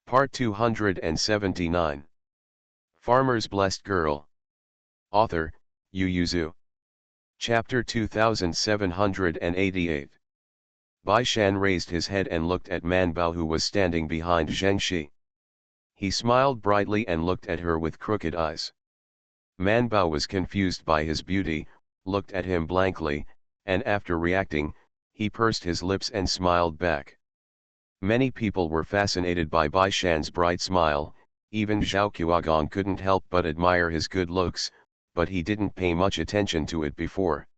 Part 279. Farmer's Blessed Girl. Author, Yu Yuzu. Chapter 2788. Bai Shan raised his head and looked at Man Bao, who was standing behind Zheng Shi. He smiled brightly and looked at her with crooked eyes. Man Bao was confused by his beauty, looked at him blankly, and after reacting, he pursed his lips and smiled back. Many people were fascinated by Bai Shan's bright smile. Even Zhao Qiuagong couldn't help but admire his good looks, but he didn't pay much attention to it before.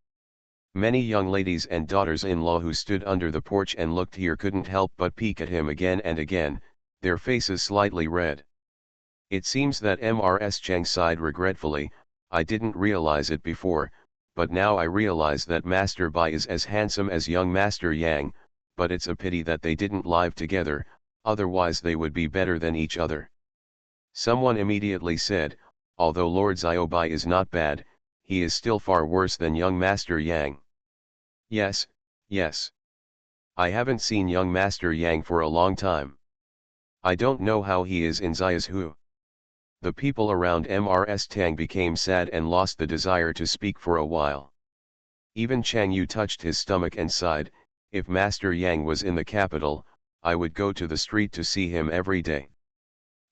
Many young ladies and daughters-in-law who stood under the porch and looked here couldn't help but peek at him again and again, their faces slightly red. It seems that Mrs. Cheng sighed regretfully. I didn't realize it before, but now I realize that Master Bai is as handsome as young Master Yang, but it's a pity that they didn't live together, otherwise they would be better than each other. Someone immediately said, although Lord Xiaobai is not bad, he is still far worse than young Master Yang. Yes, yes. I haven't seen young Master Yang for a long time. I don't know how he is in Xiaohu. The people around Mrs. Tang became sad and lost the desire to speak for a while. Even Chang Yu touched his stomach and sighed. If Master Yang was in the capital, I would go to the street to see him every day.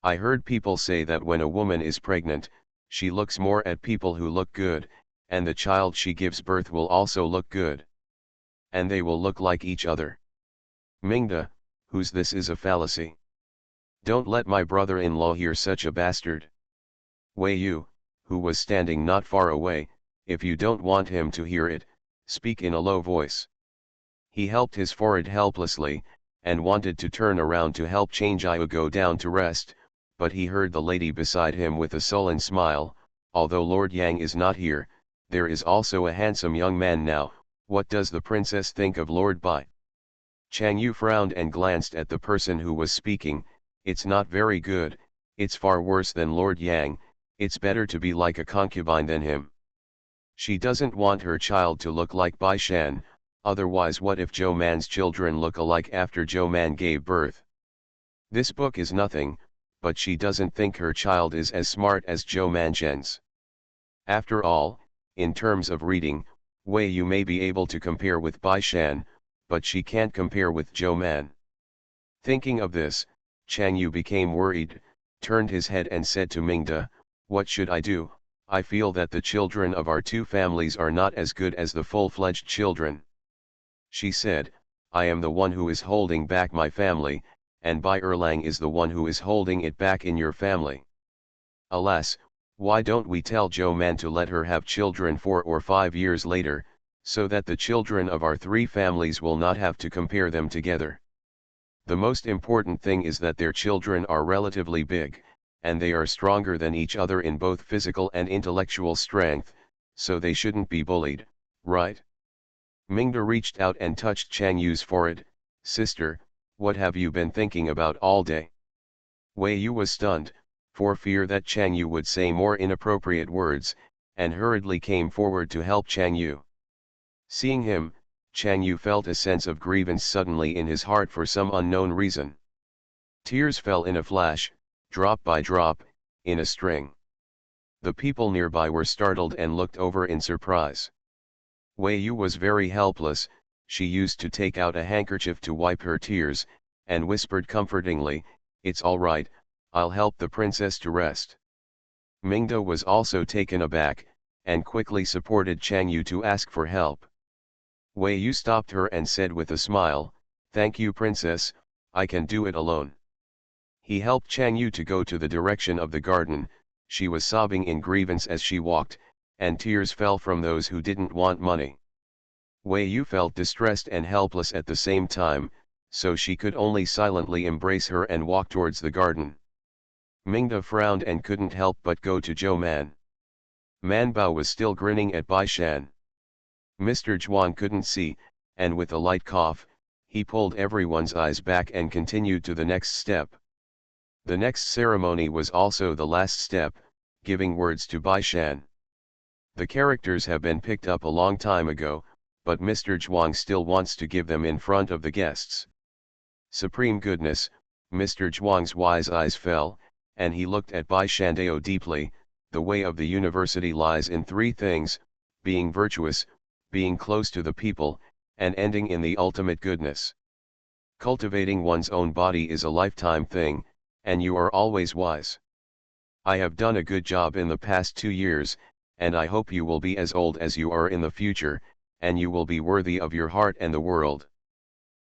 I heard people say that when a woman is pregnant, she looks more at people who look good, and the child she gives birth will also look good. And they will look like each other. Mingda, whose this is a fallacy. Don't let my brother-in-law hear such a bastard. Wei Yu, who was standing not far away, if you don't want him to hear it, speak in a low voice. He helped his forehead helplessly, and wanted to turn around to help Chang'ai go down to rest, but he heard the lady beside him with a sullen smile, although Lord Yang is not here, there is also a handsome young man now. What does the princess think of Lord Bai? Chang Yu frowned and glanced at the person who was speaking. It's not very good, it's far worse than Lord Yang, it's better to be like a concubine than him. She doesn't want her child to look like Bai Shan. Otherwise, what if Zhou Man's children look alike after Zhou Man gave birth? This book is nothing, but she doesn't think her child is as smart as Zhou Man Zhen's. After all, in terms of reading, Wei Yu may be able to compare with Bai Shan, but she can't compare with Zhou Man. Thinking of this, Chang Yu became worried, turned his head and said to Mingda, what should I do? I feel that the children of our two families are not as good as the full-fledged children. She said, I am the one who is holding back my family, and Bai Erlang is the one who is holding it back in your family. Alas, why don't we tell Zhou Man to let her have children 4 or 5 years later, so that the children of our three families will not have to compare them together? The most important thing is that their children are relatively big, and they are stronger than each other in both physical and intellectual strength, so they shouldn't be bullied, right? Mingda reached out and touched Chang Yu's forehead. Sister, what have you been thinking about all day? Wei Yu was stunned, for fear that Chang Yu would say more inappropriate words, and hurriedly came forward to help Chang Yu. Seeing him, Chang Yu felt a sense of grievance suddenly in his heart for some unknown reason. Tears fell in a flash, drop by drop, in a string. The people nearby were startled and looked over in surprise. Wei Yu was very helpless. She used to take out a handkerchief to wipe her tears, and whispered comfortingly, it's all right, I'll help the princess to rest. Mingda was also taken aback, and quickly supported Chang Yu to ask for help. Wei Yu stopped her and said with a smile, thank you princess, I can do it alone. He helped Chang Yu to go to the direction of the garden. She was sobbing in grievance as she walked, and tears fell from those who didn't want money. Wei Yu felt distressed and helpless at the same time, so she could only silently embrace her and walk towards the garden. Mingda frowned and couldn't help but go to Zhou Man. Man Bao was still grinning at Bai Shan. Mr. Zhuan couldn't see, and with a light cough, he pulled everyone's eyes back and continued to the next step. The next ceremony was also the last step, giving words to Bai Shan. The characters have been picked up a long time ago, but Mr. Zhuang still wants to give them in front of the guests. Supreme goodness, Mr. Zhuang's wise eyes fell, and he looked at Bai Shandao deeply. The way of the university lies in three things: being virtuous, being close to the people, and ending in the ultimate goodness. Cultivating one's own body is a lifetime thing, and you are always wise. I have done a good job in the past 2 years, and I hope you will be as old as you are in the future, and you will be worthy of your heart and the world.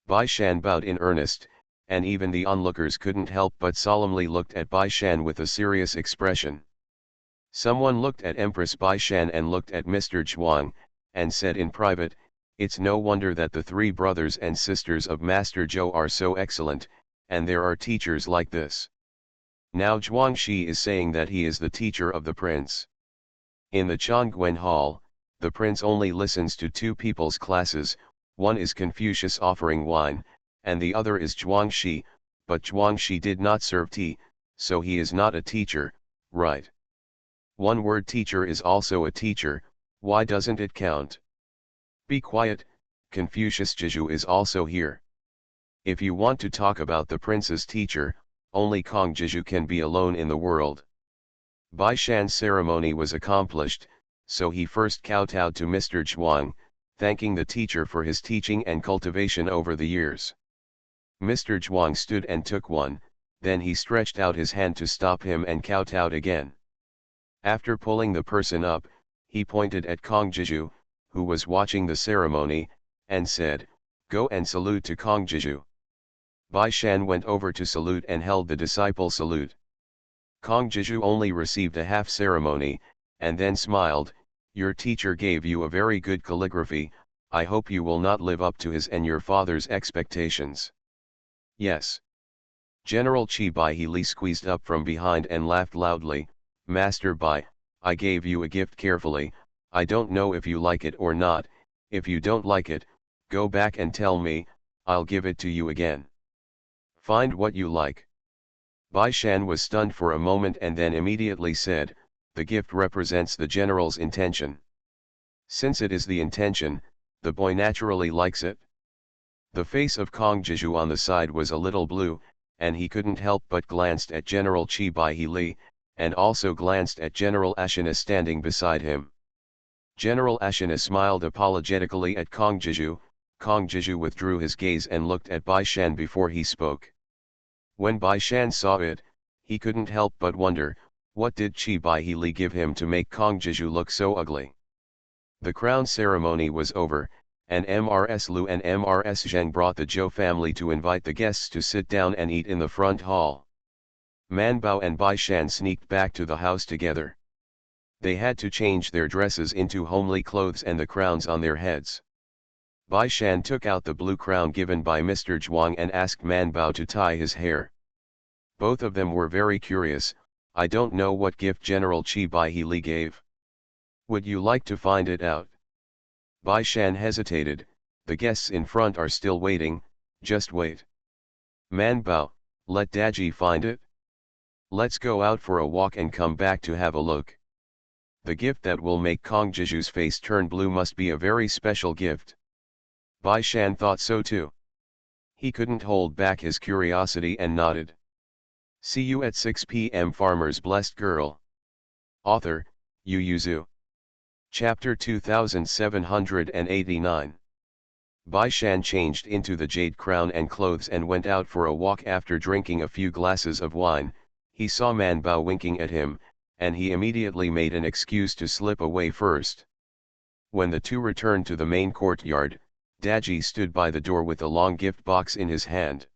Bai Shan bowed in earnest, and even the onlookers couldn't help but solemnly looked at Bai Shan with a serious expression. Someone looked at Empress Bai Shan and looked at Mr. Zhuang, and said in private, "It's no wonder that the three brothers and sisters of Master Zhou are so excellent, and there are teachers like this." Now Zhuang Shi is saying that he is the teacher of the prince. In the Chongguan Hall, the prince only listens to two people's classes. One is Confucius offering wine, and the other is Zhuang Shi, but Zhuang Shi did not serve tea, so he is not a teacher, right? One word teacher is also a teacher. Why doesn't it count? Be quiet, Confucius Jiju is also here. If you want to talk about the prince's teacher, only Kong Jiju can be alone in the world. Bai Shan's ceremony was accomplished, so he first kowtowed to Mr. Zhuang, thanking the teacher for his teaching and cultivation over the years. Mr. Zhuang stood and took one, then he stretched out his hand to stop him and kowtowed again. After pulling the person up, he pointed at Kong Jiju, who was watching the ceremony, and said, "Go and salute to Kong Jiju." Bai Shan went over to salute and held the disciple salute. Kong Jiju only received a half ceremony, and then smiled. "Your teacher gave you a very good calligraphy. I hope you will not live up to his and your father's expectations." "Yes." General Chi Bai He Li squeezed up from behind and laughed loudly. "Master Bai, I gave you a gift carefully. I don't know if you like it or not. If you don't like it, go back and tell me, I'll give it to you again. Find what you like." Bai Shan was stunned for a moment and then immediately said, "The gift represents the general's intention. Since it is the intention, the boy naturally likes it." The face of Kong Jiju on the side was a little blue, and he couldn't help but glanced at General Chi Bai He Li, and also glanced at General Ashina standing beside him. General Ashina smiled apologetically at Kong Jiju. Kong Jiju withdrew his gaze and looked at Bai Shan before he spoke. When Bai Shan saw it, he couldn't help but wonder, what did Chi Bai He Li give him to make Kong Jiju look so ugly? The crown ceremony was over, and Mrs. Lu and Mrs. Zheng brought the Zhou family to invite the guests to sit down and eat in the front hall. Man Bao and Bai Shan sneaked back to the house together. They had to change their dresses into homely clothes and the crowns on their heads. Bai Shan took out the blue crown given by Mr. Zhuang and asked Man Bao to tie his hair. Both of them were very curious. "I don't know what gift General Chi Bai He Li gave. Would you like to find it out?" Bai Shan hesitated. "The guests in front are still waiting, just wait." "Man Bao, let Daji find it. Let's go out for a walk and come back to have a look. The gift that will make Kong Jiju's face turn blue must be a very special gift." Bai Shan thought so too. He couldn't hold back his curiosity and nodded. See you at 6 p.m. Farmer's Blessed Girl. Author, Yu Yuzu. Chapter 2789. Bai Shan changed into the jade crown and clothes and went out for a walk. After drinking a few glasses of wine, he saw Man Bao winking at him, and he immediately made an excuse to slip away first. When the two returned to the main courtyard, Daji stood by the door with a long gift box in his hand.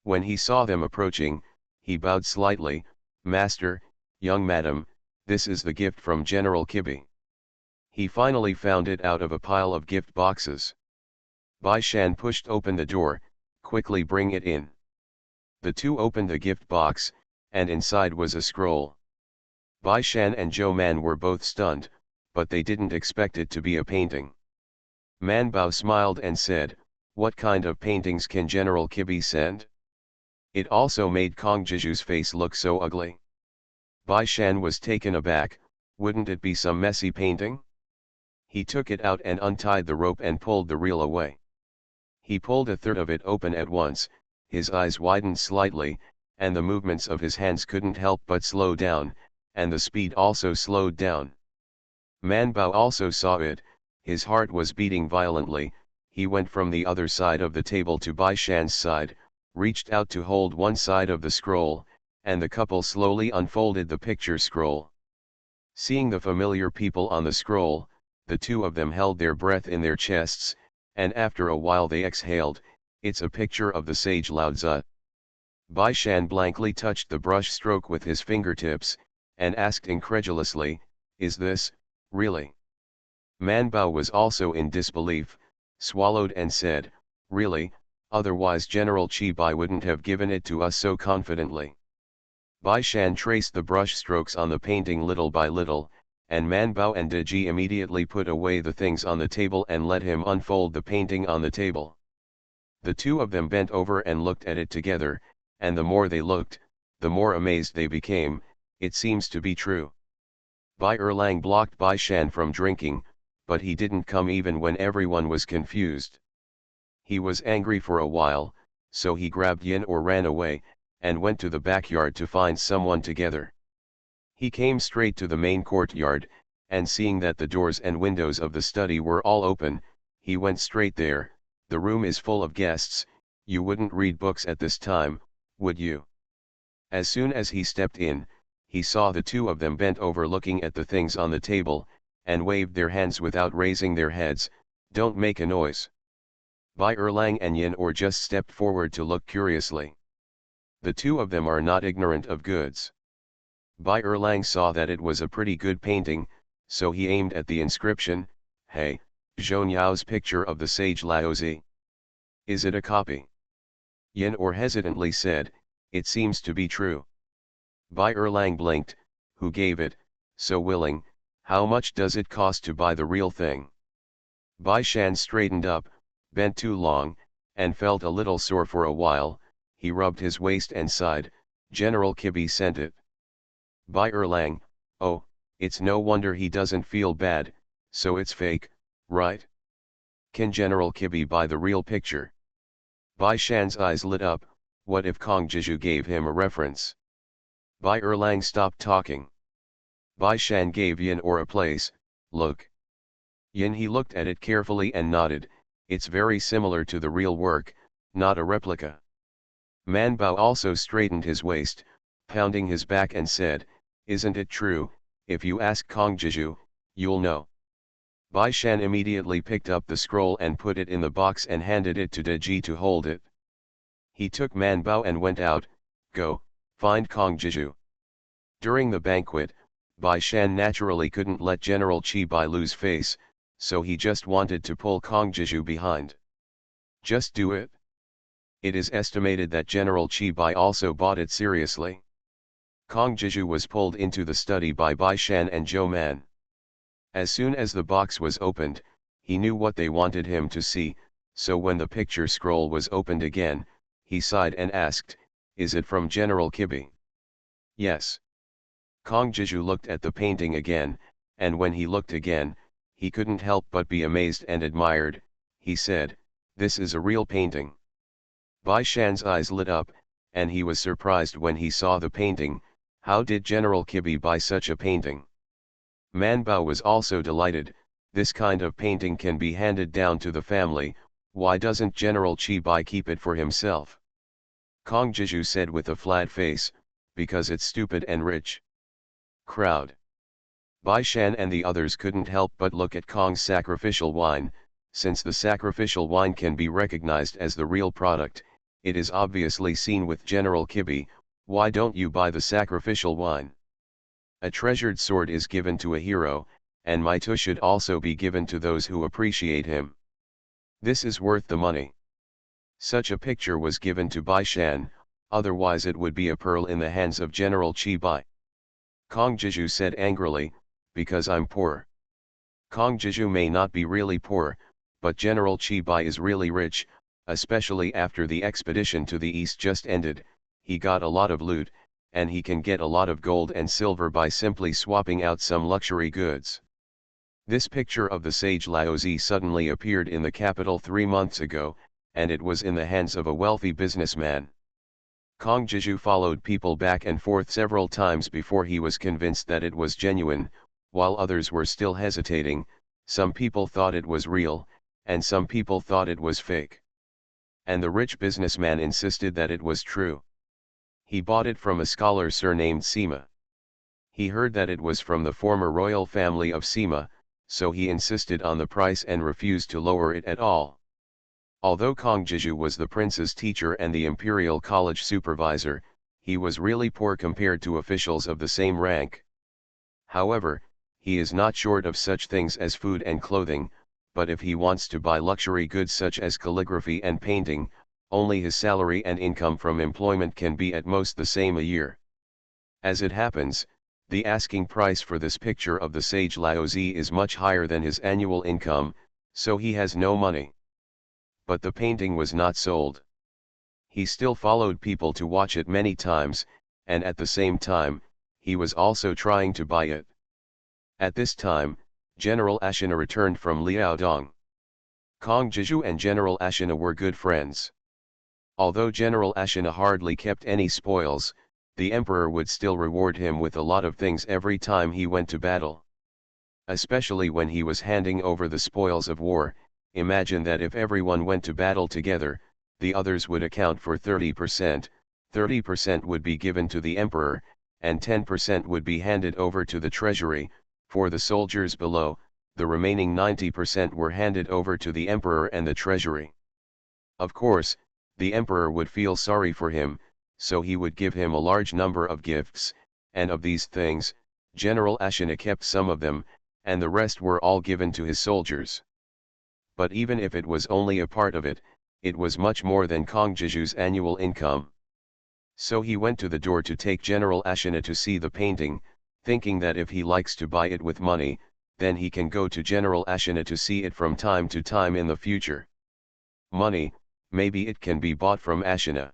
When he saw them approaching, he bowed slightly. "Master, young madam, this is the gift from General Kibi." He finally found it out of a pile of gift boxes. Bai Shan pushed open the door. "Quickly bring it in." The two opened the gift box, and inside was a scroll. Bai Shan and Zhou Man were both stunned, but they didn't expect it to be a painting. Man Bao smiled and said, "What kind of paintings can General Kibi send?" It also made Kong Jiju's face look so ugly. Bai Shan was taken aback. Wouldn't it be some messy painting? He took it out and untied the rope and pulled the reel away. He pulled a third of it open at once, his eyes widened slightly, and the movements of his hands couldn't help but slow down, and the speed also slowed down. Man Bao also saw it, his heart was beating violently. He went from the other side of the table to Bai Shan's side, reached out to hold one side of the scroll, and the couple slowly unfolded the picture scroll. Seeing the familiar people on the scroll, the two of them held their breath in their chests, and after a while they exhaled. It's a picture of the sage Lao Tzu. Bai Shan blankly touched the brush stroke with his fingertips, and asked incredulously, "Is this, really?" Man Bao was also in disbelief, swallowed and said, "Really, otherwise General Chi Bai wouldn't have given it to us so confidently." Bai Shan traced the brush strokes on the painting little by little, and Man Bao and De Ji immediately put away the things on the table and let him unfold the painting on the table. The two of them bent over and looked at it together, and the more they looked, the more amazed they became. It seems to be true. Bai Erlang blocked Bai Shan from drinking, but he didn't come even when everyone was confused. He was angry for a while, so he grabbed Yin or ran away, and went to the backyard to find someone together. He came straight to the main courtyard, and seeing that the doors and windows of the study were all open, he went straight there. "The room is full of guests, you wouldn't read books at this time, would you?" As soon as he stepped in, he saw the two of them bent over looking at the things on the table, and waved their hands without raising their heads. "Don't make a noise." Bai Erlang and Yin Or just stepped forward to look curiously. The two of them are not ignorant of goods. Bai Erlang saw that it was a pretty good painting, so he aimed at the inscription, "Hey, Zhou Yao's picture of the sage Lao Tzu. Is it a copy?" Yin Or hesitantly said, "It seems to be true." Bai Erlang blinked, "Who gave it, so willing, how much does it cost to buy the real thing?" Bai Shan straightened up, bent too long, and felt a little sore for a while. He rubbed his waist and sighed, "General Kibi sent it." Bai Erlang, "Oh, it's no wonder he doesn't feel bad, so it's fake, right? Can General Kibi buy the real picture?" Bai Shan's eyes lit up. What if Kong Jiju gave him a reference? Bai Erlang stopped talking. Bai Shan gave Yin Or a place. "Look." Yin he looked at it carefully and nodded, "It's very similar to the real work, not a replica." Man Bao also straightened his waist, pounding his back and said, "Isn't it true? If you ask Kong Jiju, you'll know." Bai Shan immediately picked up the scroll and put it in the box and handed it to De Ji to hold it. He took Man Bao and went out. "Go, find Kong Jiju." During the banquet, Bai Shan naturally couldn't let General Chi Bai lose face, so he just wanted to pull Kong Jiju behind. Just do it. It is estimated that General Chi Bai also bought it seriously. Kong Jiju was pulled into the study by Bai Shan and Zhou Man. As soon as the box was opened, he knew what they wanted him to see, so when the picture scroll was opened again, he sighed and asked, "Is it from General Kibi?" "Yes." Kong Jiju looked at the painting again, and when he looked again, he couldn't help but be amazed and admired. He said, "This is a real painting." Bai Shan's eyes lit up, and he was surprised when he saw the painting. How did General Kibi buy such a painting? Man Bao was also delighted. This kind of painting can be handed down to the family, why doesn't General Chi Bai keep it for himself? Kong Jiju said with a flat face, "Because it's stupid and rich." Crowd. Bai Shan and the others couldn't help but look at Kong's sacrificial wine. Since the sacrificial wine can be recognized as the real product, it is obviously seen with General Kibi. Why don't you buy the sacrificial wine? A treasured sword is given to a hero, and Maitu should also be given to those who appreciate him. This is worth the money. Such a picture was given to Bai Shan, otherwise it would be a pearl in the hands of General Chi Bai. Kong Jiju said angrily, "Because I'm poor." Kong Jiju may not be really poor, but General Chi Bai is really rich, especially after the expedition to the east just ended. He got a lot of loot, and he can get a lot of gold and silver by simply swapping out some luxury goods. This picture of the sage Lao Tzu suddenly appeared in the capital 3 months ago, and it was in the hands of a wealthy businessman. Kong Jiju followed people back and forth several times before he was convinced that it was genuine, while others were still hesitating. Some people thought it was real, and some people thought it was fake. And the rich businessman insisted that it was true. He bought it from a scholar surnamed Sima. He heard that it was from the former royal family of Sima, so he insisted on the price and refused to lower it at all. Although Kong Jiju was the prince's teacher and the imperial college supervisor, he was really poor compared to officials of the same rank. However, he is not short of such things as food and clothing, but if he wants to buy luxury goods such as calligraphy and painting, only his salary and income from employment can be at most the same a year. As it happens, the asking price for this picture of the sage Laozi is much higher than his annual income, so he has no money. But the painting was not sold. He still followed people to watch it many times, and at the same time, he was also trying to buy it. At this time, General Ashina returned from Liaodong. Kong Jiju and General Ashina were good friends. Although General Ashina hardly kept any spoils, the emperor would still reward him with a lot of things every time he went to battle. Especially when he was handing over the spoils of war. Imagine that if everyone went to battle together, the others would account for 30%, 30% would be given to the emperor, and 10% would be handed over to the treasury. For the soldiers below, the remaining 90% were handed over to the emperor and the treasury. Of course, the emperor would feel sorry for him, so he would give him a large number of gifts, and of these things, General Ashina kept some of them, and the rest were all given to his soldiers. But even if it was only a part of it, it was much more than Kong Jiju's annual income. So he went to the door to take General Ashina to see the painting, thinking that if he likes to buy it with money, then he can go to General Ashina to see it from time to time in the future. Money, maybe it can be bought from Ashina.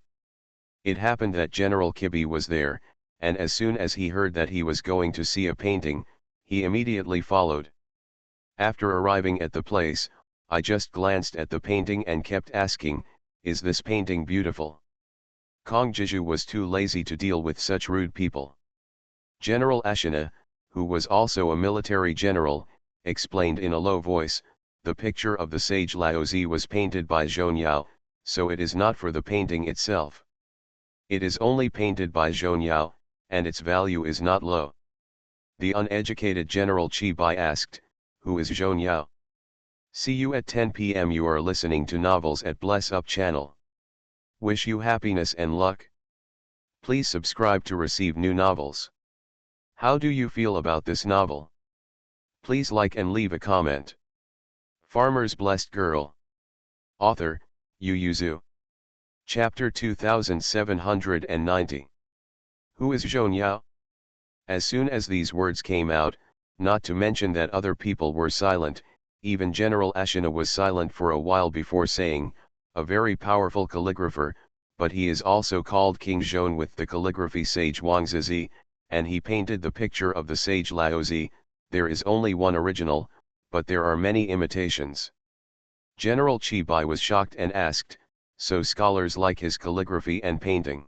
It happened that General Kibi was there, and as soon as he heard that he was going to see a painting, he immediately followed. After arriving at the place, I just glanced at the painting and kept asking, "Is this painting beautiful?" Kong Jiju was too lazy to deal with such rude people. General Ashina, who was also a military general, explained in a low voice, "The picture of the sage Laozi was painted by Zhou Yao, so it is not for the painting itself. It is only painted by Zhou Yao, and its value is not low." The uneducated General Qi Bai asked, "Who is Zhou Yao?" See you at 10 p.m. You are listening to Novels at Bless Up channel. Wish you happiness and luck. Please subscribe to receive new novels. How do you feel about this novel? Please like and leave a comment. Farmer's Blessed Girl. Author, Yu Yuzu. Chapter 2790. Who is Zhou Yao? As soon as these words came out, not to mention that other people were silent, even General Ashina was silent for a while before saying, "A very powerful calligrapher, but he is also called King Zhou with the calligraphy sage Wang Zizi, and he painted the picture of the sage Laozi. There is only one original, but there are many imitations." General Qi Bai was shocked and asked, "So scholars like his calligraphy and painting?"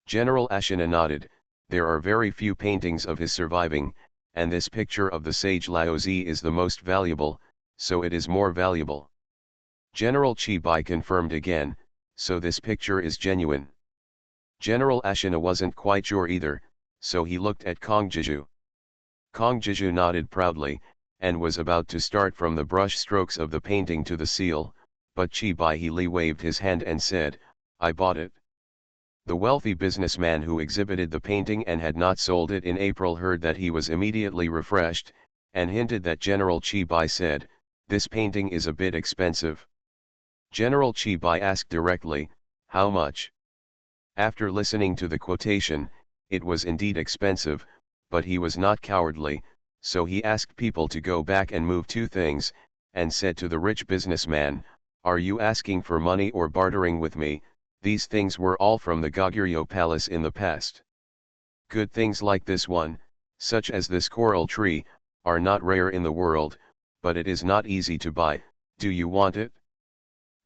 General Ashina nodded, "There are very few paintings of his surviving, and this picture of the sage Laozi is the most valuable, so it is more valuable." General Qi Bai confirmed again, "So this picture is genuine?" General Ashina wasn't quite sure either, so he looked at Kong Jiju. Kong Jiju nodded proudly, and was about to start from the brush strokes of the painting to the seal, but Qi Bai Li waved his hand and said, "I bought it." The wealthy businessman who exhibited the painting and had not sold it in April heard that he was immediately refreshed, and hinted that General Qi Bai said, "This painting is a bit expensive." General Qi Bai asked directly, "How much?" After listening to the quotation, it was indeed expensive, but he was not cowardly, so he asked people to go back and move two things, and said to the rich businessman, "Are you asking for money or bartering with me? These things were all from the Goguryeo palace in the past. Good things like this one, such as this coral tree, are not rare in the world, but it is not easy to buy. Do you want it?"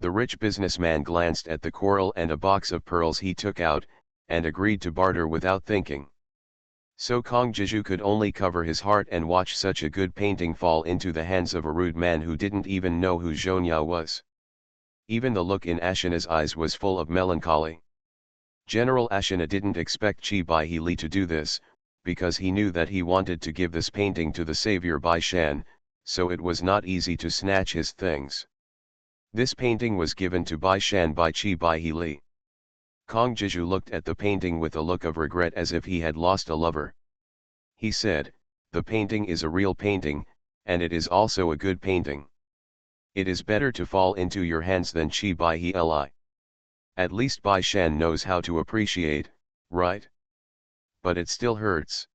The rich businessman glanced at the coral and a box of pearls he took out, and agreed to barter without thinking. So Kong Jiju could only cover his heart and watch such a good painting fall into the hands of a rude man who didn't even know who Zhonyao was. Even the look in Ashina's eyes was full of melancholy. General Ashina didn't expect Qi Baihe to do this, because he knew that he wanted to give this painting to the savior Bai Shan, so it was not easy to snatch his things. This painting was given to Bai Shan by Qi Baihe. Kong Jiju looked at the painting with a look of regret as if he had lost a lover. He said, "The painting is a real painting, and it is also a good painting. It is better to fall into your hands than Qi Baihe Li. At least Bai Shan knows how to appreciate, right? But it still hurts.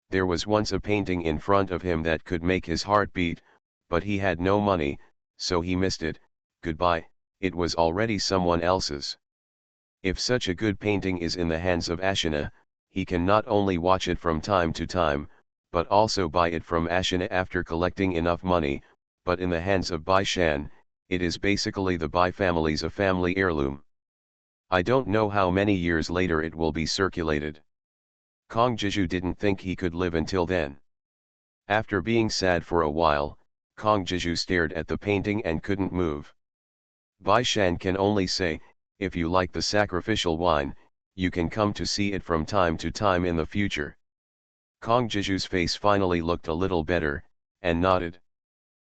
There was once a painting in front of him that could make his heart beat, but he had no money, so he missed it. Goodbye, it was already someone else's. If such a good painting is in the hands of Ashina, he can not only watch it from time to time, but also buy it from Ashina after collecting enough money, but in the hands of Bai Shan, it is basically the Bai family's a family heirloom. I don't know how many years later it will be circulated." Kong Jiju didn't think he could live until then. After being sad for a while, Kong Jiju stared at the painting and couldn't move. Bai Shan can only say, "If you like the sacrificial wine, you can come to see it from time to time in the future." Kong Jiju's face finally looked a little better, and nodded.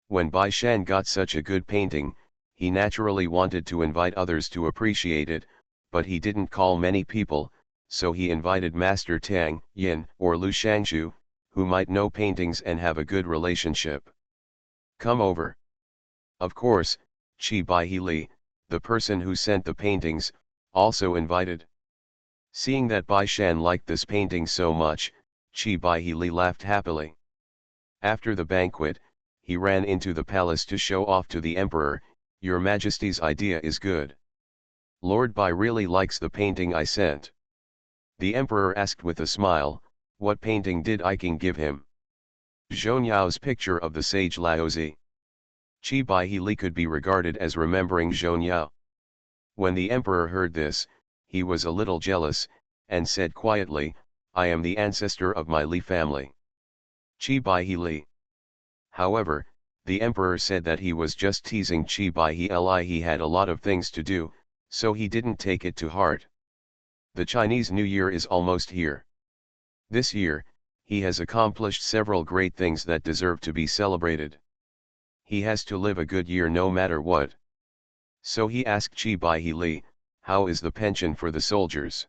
When Bai Shan got such a good painting, he naturally wanted to invite others to appreciate it, but he didn't call many people, so he invited Master Tang, Yin, or Lu Shangshu, who might know paintings and have a good relationship. "Come over." Of course, Qi Baihe, the person who sent the paintings, also invited. Seeing that Bai Shan liked this painting so much, Qi Baihe laughed happily. After the banquet, he ran into the palace to show off to the emperor, "Your Majesty's idea is good. Lord Bai really likes the painting I sent." The emperor asked with a smile, "What painting did I King give him?" "Zhonyao's picture of the sage Laozi." Qi Baihe could be regarded as remembering Zhonyao. When the emperor heard this, he was a little jealous, and said quietly, "I am the ancestor of my Li family." Qi Baihe. However, the emperor said that he was just teasing Qi Baihe Li. He had a lot of things to do, so he didn't take it to heart. The Chinese New Year is almost here. This year, he has accomplished several great things that deserve to be celebrated. He has to live a good year no matter what. So he asked Qi Baihe, "How is the pension for the soldiers?"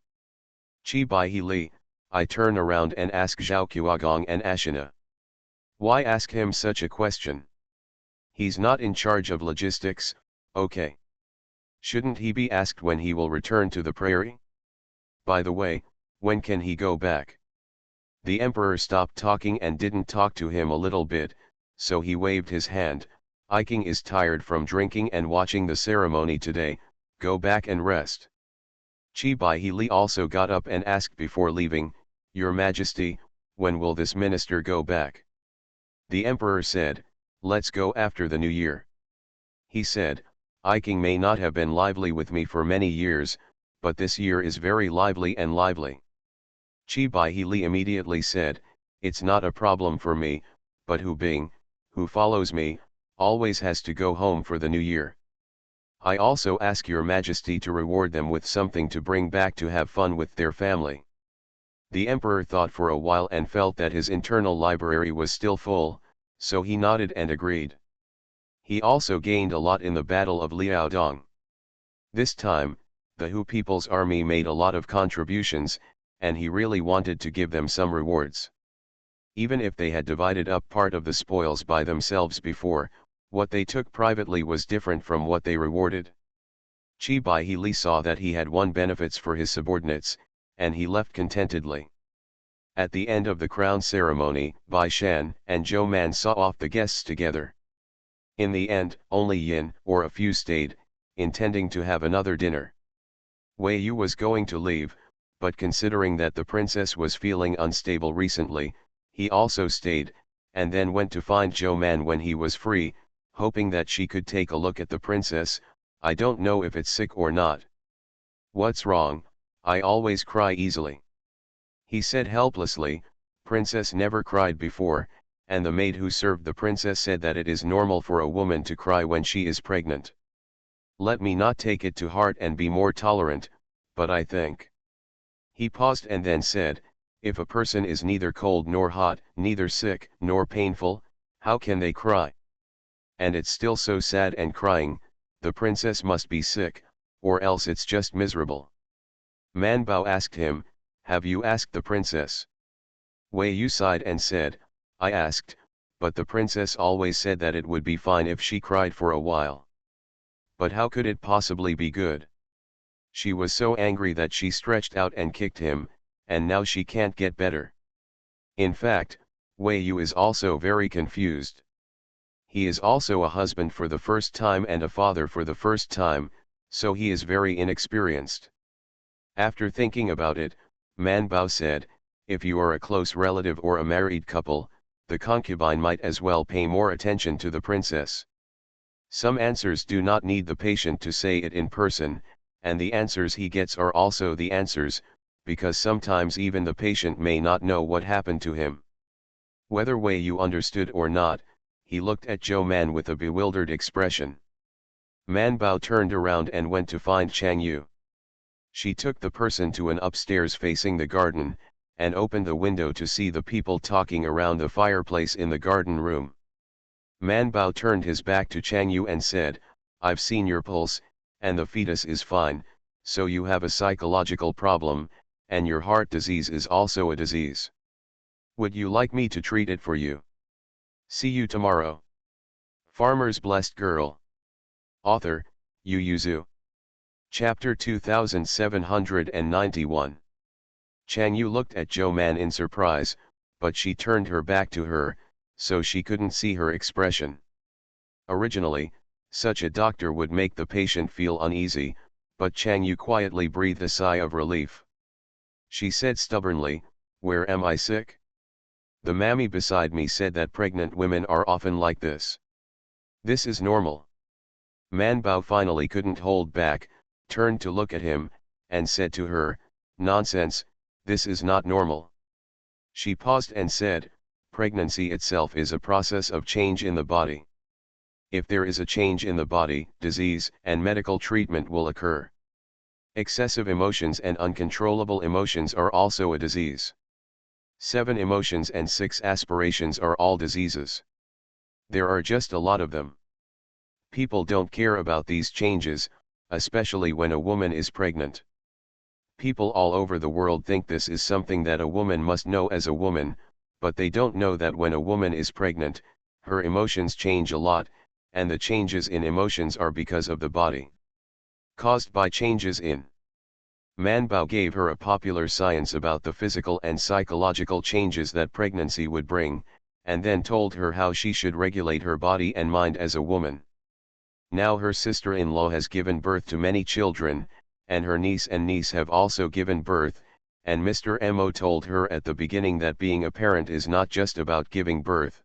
Qi Baihe, I turn around and ask Zhao Qiuagong and Ashina. Why ask him such a question? He's not in charge of logistics, okay. Shouldn't he be asked when he will return to the prairie? By the way, when can he go back? The emperor stopped talking and didn't talk to him a little bit, so he waved his hand. "I King is tired from drinking and watching the ceremony today, go back and rest." Qi Baihe also got up and asked before leaving, "Your Majesty, when will this minister go back?" The emperor said, "Let's go after the new year." He said, "I King may not have been lively with me for many years, but this year is very lively and lively." Qi Baihe immediately said, "It's not a problem for me, but Hu Bing, who follows me, always has to go home for the new year. I also ask your Majesty to reward them with something to bring back to have fun with their family." The emperor thought for a while and felt that his internal library was still full, so he nodded and agreed. He also gained a lot in the Battle of Liaodong. This time, the Hu People's Army made a lot of contributions, and he really wanted to give them some rewards. Even if they had divided up part of the spoils by themselves before, what they took privately was different from what they rewarded. Qi Baihe saw that he had won benefits for his subordinates, and he left contentedly. At the end of the crown ceremony, Bai Shan and Zhou Man saw off the guests together. In the end, only Yin or a few stayed, intending to have another dinner. Wei Yu was going to leave, but considering that the princess was feeling unstable recently, he also stayed, and then went to find Zhou Man when he was free, hoping that she could take a look at the princess, I don't know if it's sick or not. What's wrong? I always cry easily. He said helplessly. Princess never cried before, and the maid who served the princess said that it is normal for a woman to cry when she is pregnant. Let me not take it to heart and be more tolerant, but I think. He paused and then said, if a person is neither cold nor hot, neither sick nor painful, how can they cry? And it's still so sad and crying, the princess must be sick, or else it's just miserable. Man Bao asked him, have you asked the princess? Wei Yu sighed and said, I asked, but the princess always said that it would be fine if she cried for a while. But how could it possibly be good? She was so angry that she stretched out and kicked him, and now she can't get better. In fact, Wei Yu is also very confused. He is also a husband for the first time and a father for the first time, so he is very inexperienced. After thinking about it, Man Bao said, if you are a close relative or a married couple, the concubine might as well pay more attention to the princess. Some answers do not need the patient to say it in person, and the answers he gets are also the answers, because sometimes even the patient may not know what happened to him. Whether Wei Yu understood or not, he looked at Zhou Man with a bewildered expression. Man Bao turned around and went to find Chang Yu. She took the person to an upstairs facing the garden, and opened the window to see the people talking around the fireplace in the garden room. Man Bao turned his back to Chang Yu and said, I've seen your pulse, and the fetus is fine, so you have a psychological problem, and your heart disease is also a disease. Would you like me to treat it for you? See you tomorrow. Farmer's Blessed Girl. Author, Yu Yuzu. Chapter 2791. Chang Yu looked at Zhou Man in surprise, but she turned her back to her, so she couldn't see her expression. Originally, such a doctor would make the patient feel uneasy, but Chang Yu quietly breathed a sigh of relief. She said stubbornly, where am I sick? The mammy beside me said that pregnant women are often like this. This is normal. Man Bao finally couldn't hold back, turned to look at him, and said to her, nonsense, this is not normal. She paused and said, pregnancy itself is a process of change in the body. If there is a change in the body, disease and medical treatment will occur. Excessive emotions and uncontrollable emotions are also a disease. 7 emotions and 6 aspirations are all diseases. There are just a lot of them. People don't care about these changes, especially when a woman is pregnant. People all over the world think this is something that a woman must know as a woman, but they don't know that when a woman is pregnant, her emotions change a lot, and the changes in emotions are because of the body. Caused by changes in. Man Bao gave her a popular science about the physical and psychological changes that pregnancy would bring, and then told her how she should regulate her body and mind as a woman. Now her sister-in-law has given birth to many children, and her niece and niece have also given birth, and Mr. Mo told her at the beginning that being a parent is not just about giving birth.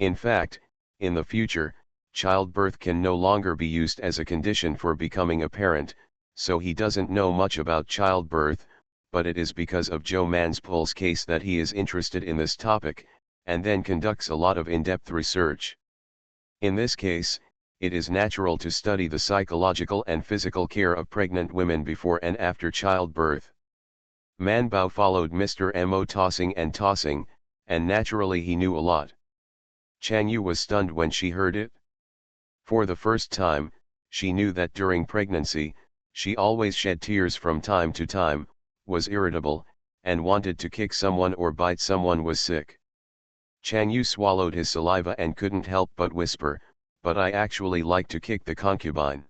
In fact, in the future, childbirth can no longer be used as a condition for becoming a parent, so he doesn't know much about childbirth, but it is because of Zhou Man's pulse case that he is interested in this topic, and then conducts a lot of in-depth research. In this case, it is natural to study the psychological and physical care of pregnant women before and after childbirth. Man Bao followed Mr. Mo tossing and tossing, and naturally he knew a lot. Chang Yu was stunned when she heard it. For the first time, she knew that during pregnancy, she always shed tears from time to time, was irritable, and wanted to kick someone or bite someone was sick. Chang Yu swallowed his saliva and couldn't help but whisper, but I actually like to kick the concubine.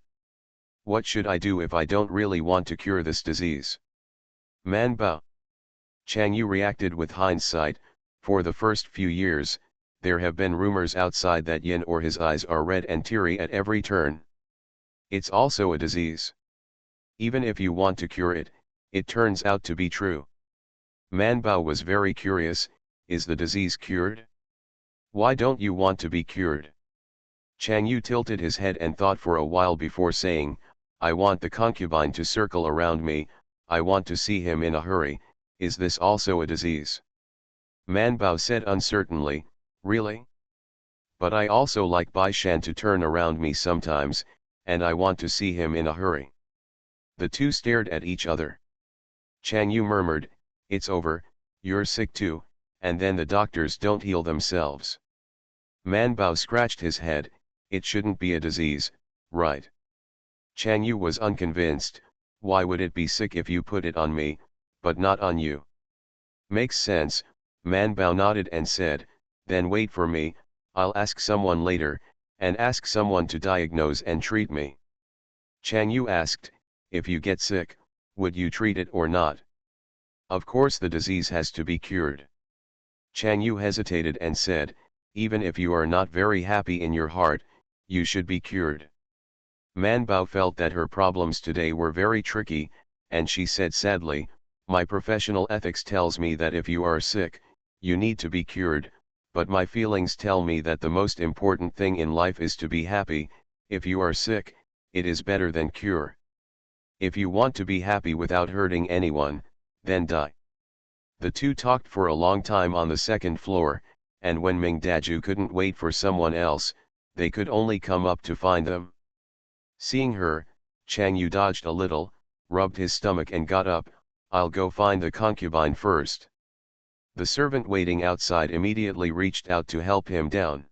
What should I do if I don't really want to cure this disease? Man Bao. Chang Yu reacted with hindsight. For the first few years, there have been rumors outside that Yin or his eyes are red and teary at every turn. It's also a disease. Even if you want to cure it, it turns out to be true. Man Bao was very curious, is the disease cured? Why don't you want to be cured? Chang Yu tilted his head and thought for a while before saying, I want the concubine to circle around me, I want to see him in a hurry, is this also a disease? Man Bao said uncertainly, really? But I also like Bai Shan to turn around me sometimes, and I want to see him in a hurry. The two stared at each other. Chang Yu murmured, it's over, you're sick too, and then the doctors don't heal themselves. Man Bao scratched his head, it shouldn't be a disease, right? Chang Yu was unconvinced, why would it be sick if you put it on me, but not on you? Makes sense, Man Bao nodded and said, then wait for me, I'll ask someone later, and ask someone to diagnose and treat me. Chang Yu asked, if you get sick, would you treat it or not? Of course the disease has to be cured. Chang Yu hesitated and said, even if you are not very happy in your heart, you should be cured. Man Bao felt that her problems today were very tricky, and she said sadly, my professional ethics tells me that if you are sick, you need to be cured, but my feelings tell me that the most important thing in life is to be happy, if you are sick, it is better than cure. If you want to be happy without hurting anyone, then die. The two talked for a long time on the second floor, and when Ming Daju couldn't wait for someone else, they could only come up to find them. Seeing her, Chang Yu dodged a little, rubbed his stomach and got up, I'll go find the concubine first. The servant waiting outside immediately reached out to help him down.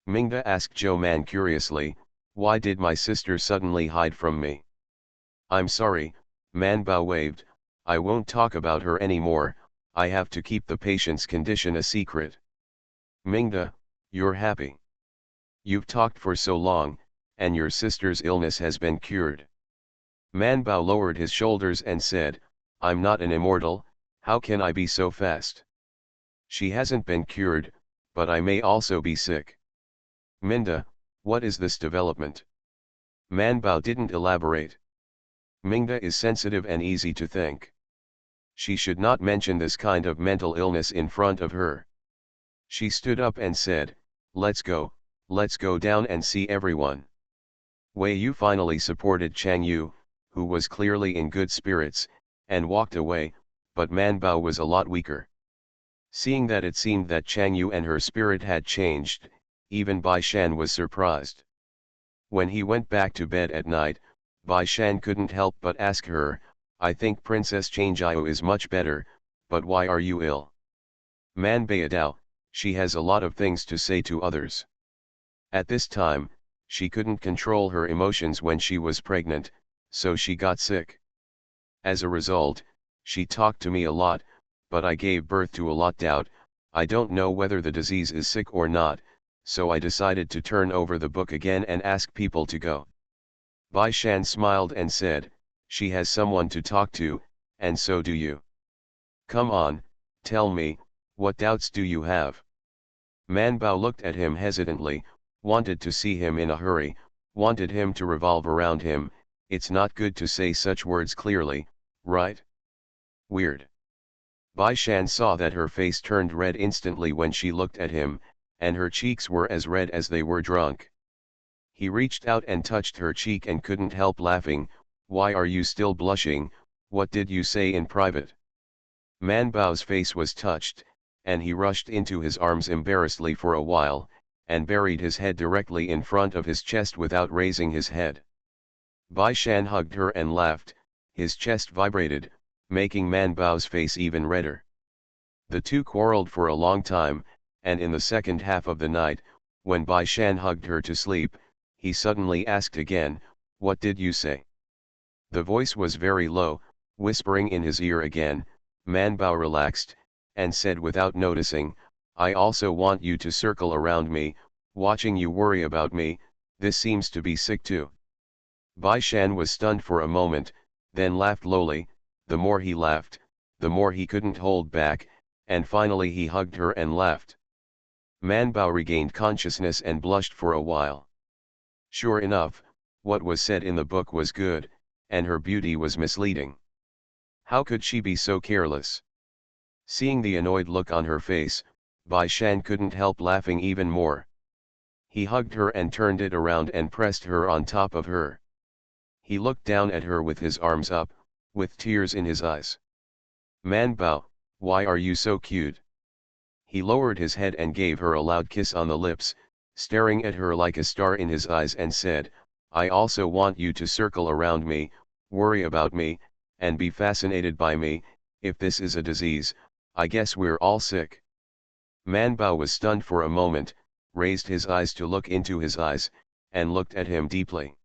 Mingda asked Zhou Man curiously, why did my sister suddenly hide from me? I'm sorry, Man Bao waved, I won't talk about her anymore, I have to keep the patient's condition a secret. Mingda, you're happy. You've talked for so long, and your sister's illness has been cured. Man Bao lowered his shoulders and said, I'm not an immortal, how can I be so fast? She hasn't been cured, but I may also be sick. Minda, what is this development? Man Bao didn't elaborate. Mingda is sensitive and easy to think. She should not mention this kind of mental illness in front of her. She stood up and said, let's go down and see everyone. Wei Yu finally supported Chang Yu, who was clearly in good spirits, and walked away, but Man Bao was a lot weaker. Seeing that it seemed that Chang Yu and her spirit had changed, even Bai Shan was surprised. When he went back to bed at night, Bai Shan couldn't help but ask her, I think Princess Changjiao is much better, but why are you ill? Man Baidao, she has a lot of things to say to others. At this time, she couldn't control her emotions when she was pregnant, so she got sick. As a result, she talked to me a lot, but I gave birth to a lot doubt, I don't know whether the disease is sick or not, so I decided to turn over the book again and ask people to go. Bai Shan smiled and said, she has someone to talk to, and so do you. Come on, tell me, what doubts do you have? Man Bao looked at him hesitantly, wanted to see him in a hurry, wanted him to revolve around him, it's not good to say such words clearly, right? Weird. Bai Shan saw that her face turned red instantly when she looked at him, and her cheeks were as red as they were drunk. He reached out and touched her cheek and couldn't help laughing, why are you still blushing, what did you say in private? Man Bao's face was touched, and he rushed into his arms embarrassedly for a while, and buried his head directly in front of his chest without raising his head. Bai Shan hugged her and laughed, his chest vibrated, making Man Bao's face even redder. The two quarreled for a long time, and in the second half of the night, when Bai Shan hugged her to sleep, he suddenly asked again, what did you say? The voice was very low, whispering in his ear again. Man Bao relaxed, and said without noticing, I also want you to circle around me, watching you worry about me, this seems to be sick too. Bai Shan was stunned for a moment, then laughed lowly, the more he laughed, the more he couldn't hold back, and finally he hugged her and laughed. Man Bao regained consciousness and blushed for a while. Sure enough, what was said in the book was good, and her beauty was misleading. How could she be so careless? Seeing the annoyed look on her face, Bai Shan couldn't help laughing even more. He hugged her and turned it around and pressed her on top of her. He looked down at her with his arms up, with tears in his eyes. Man Bao, why are you so cute? He lowered his head and gave her a loud kiss on the lips, staring at her like a star in his eyes and said, I also want you to circle around me, worry about me, and be fascinated by me. If this is a disease, I guess we're all sick. Man Bao was stunned for a moment, raised his eyes to look into his eyes, and looked at him deeply.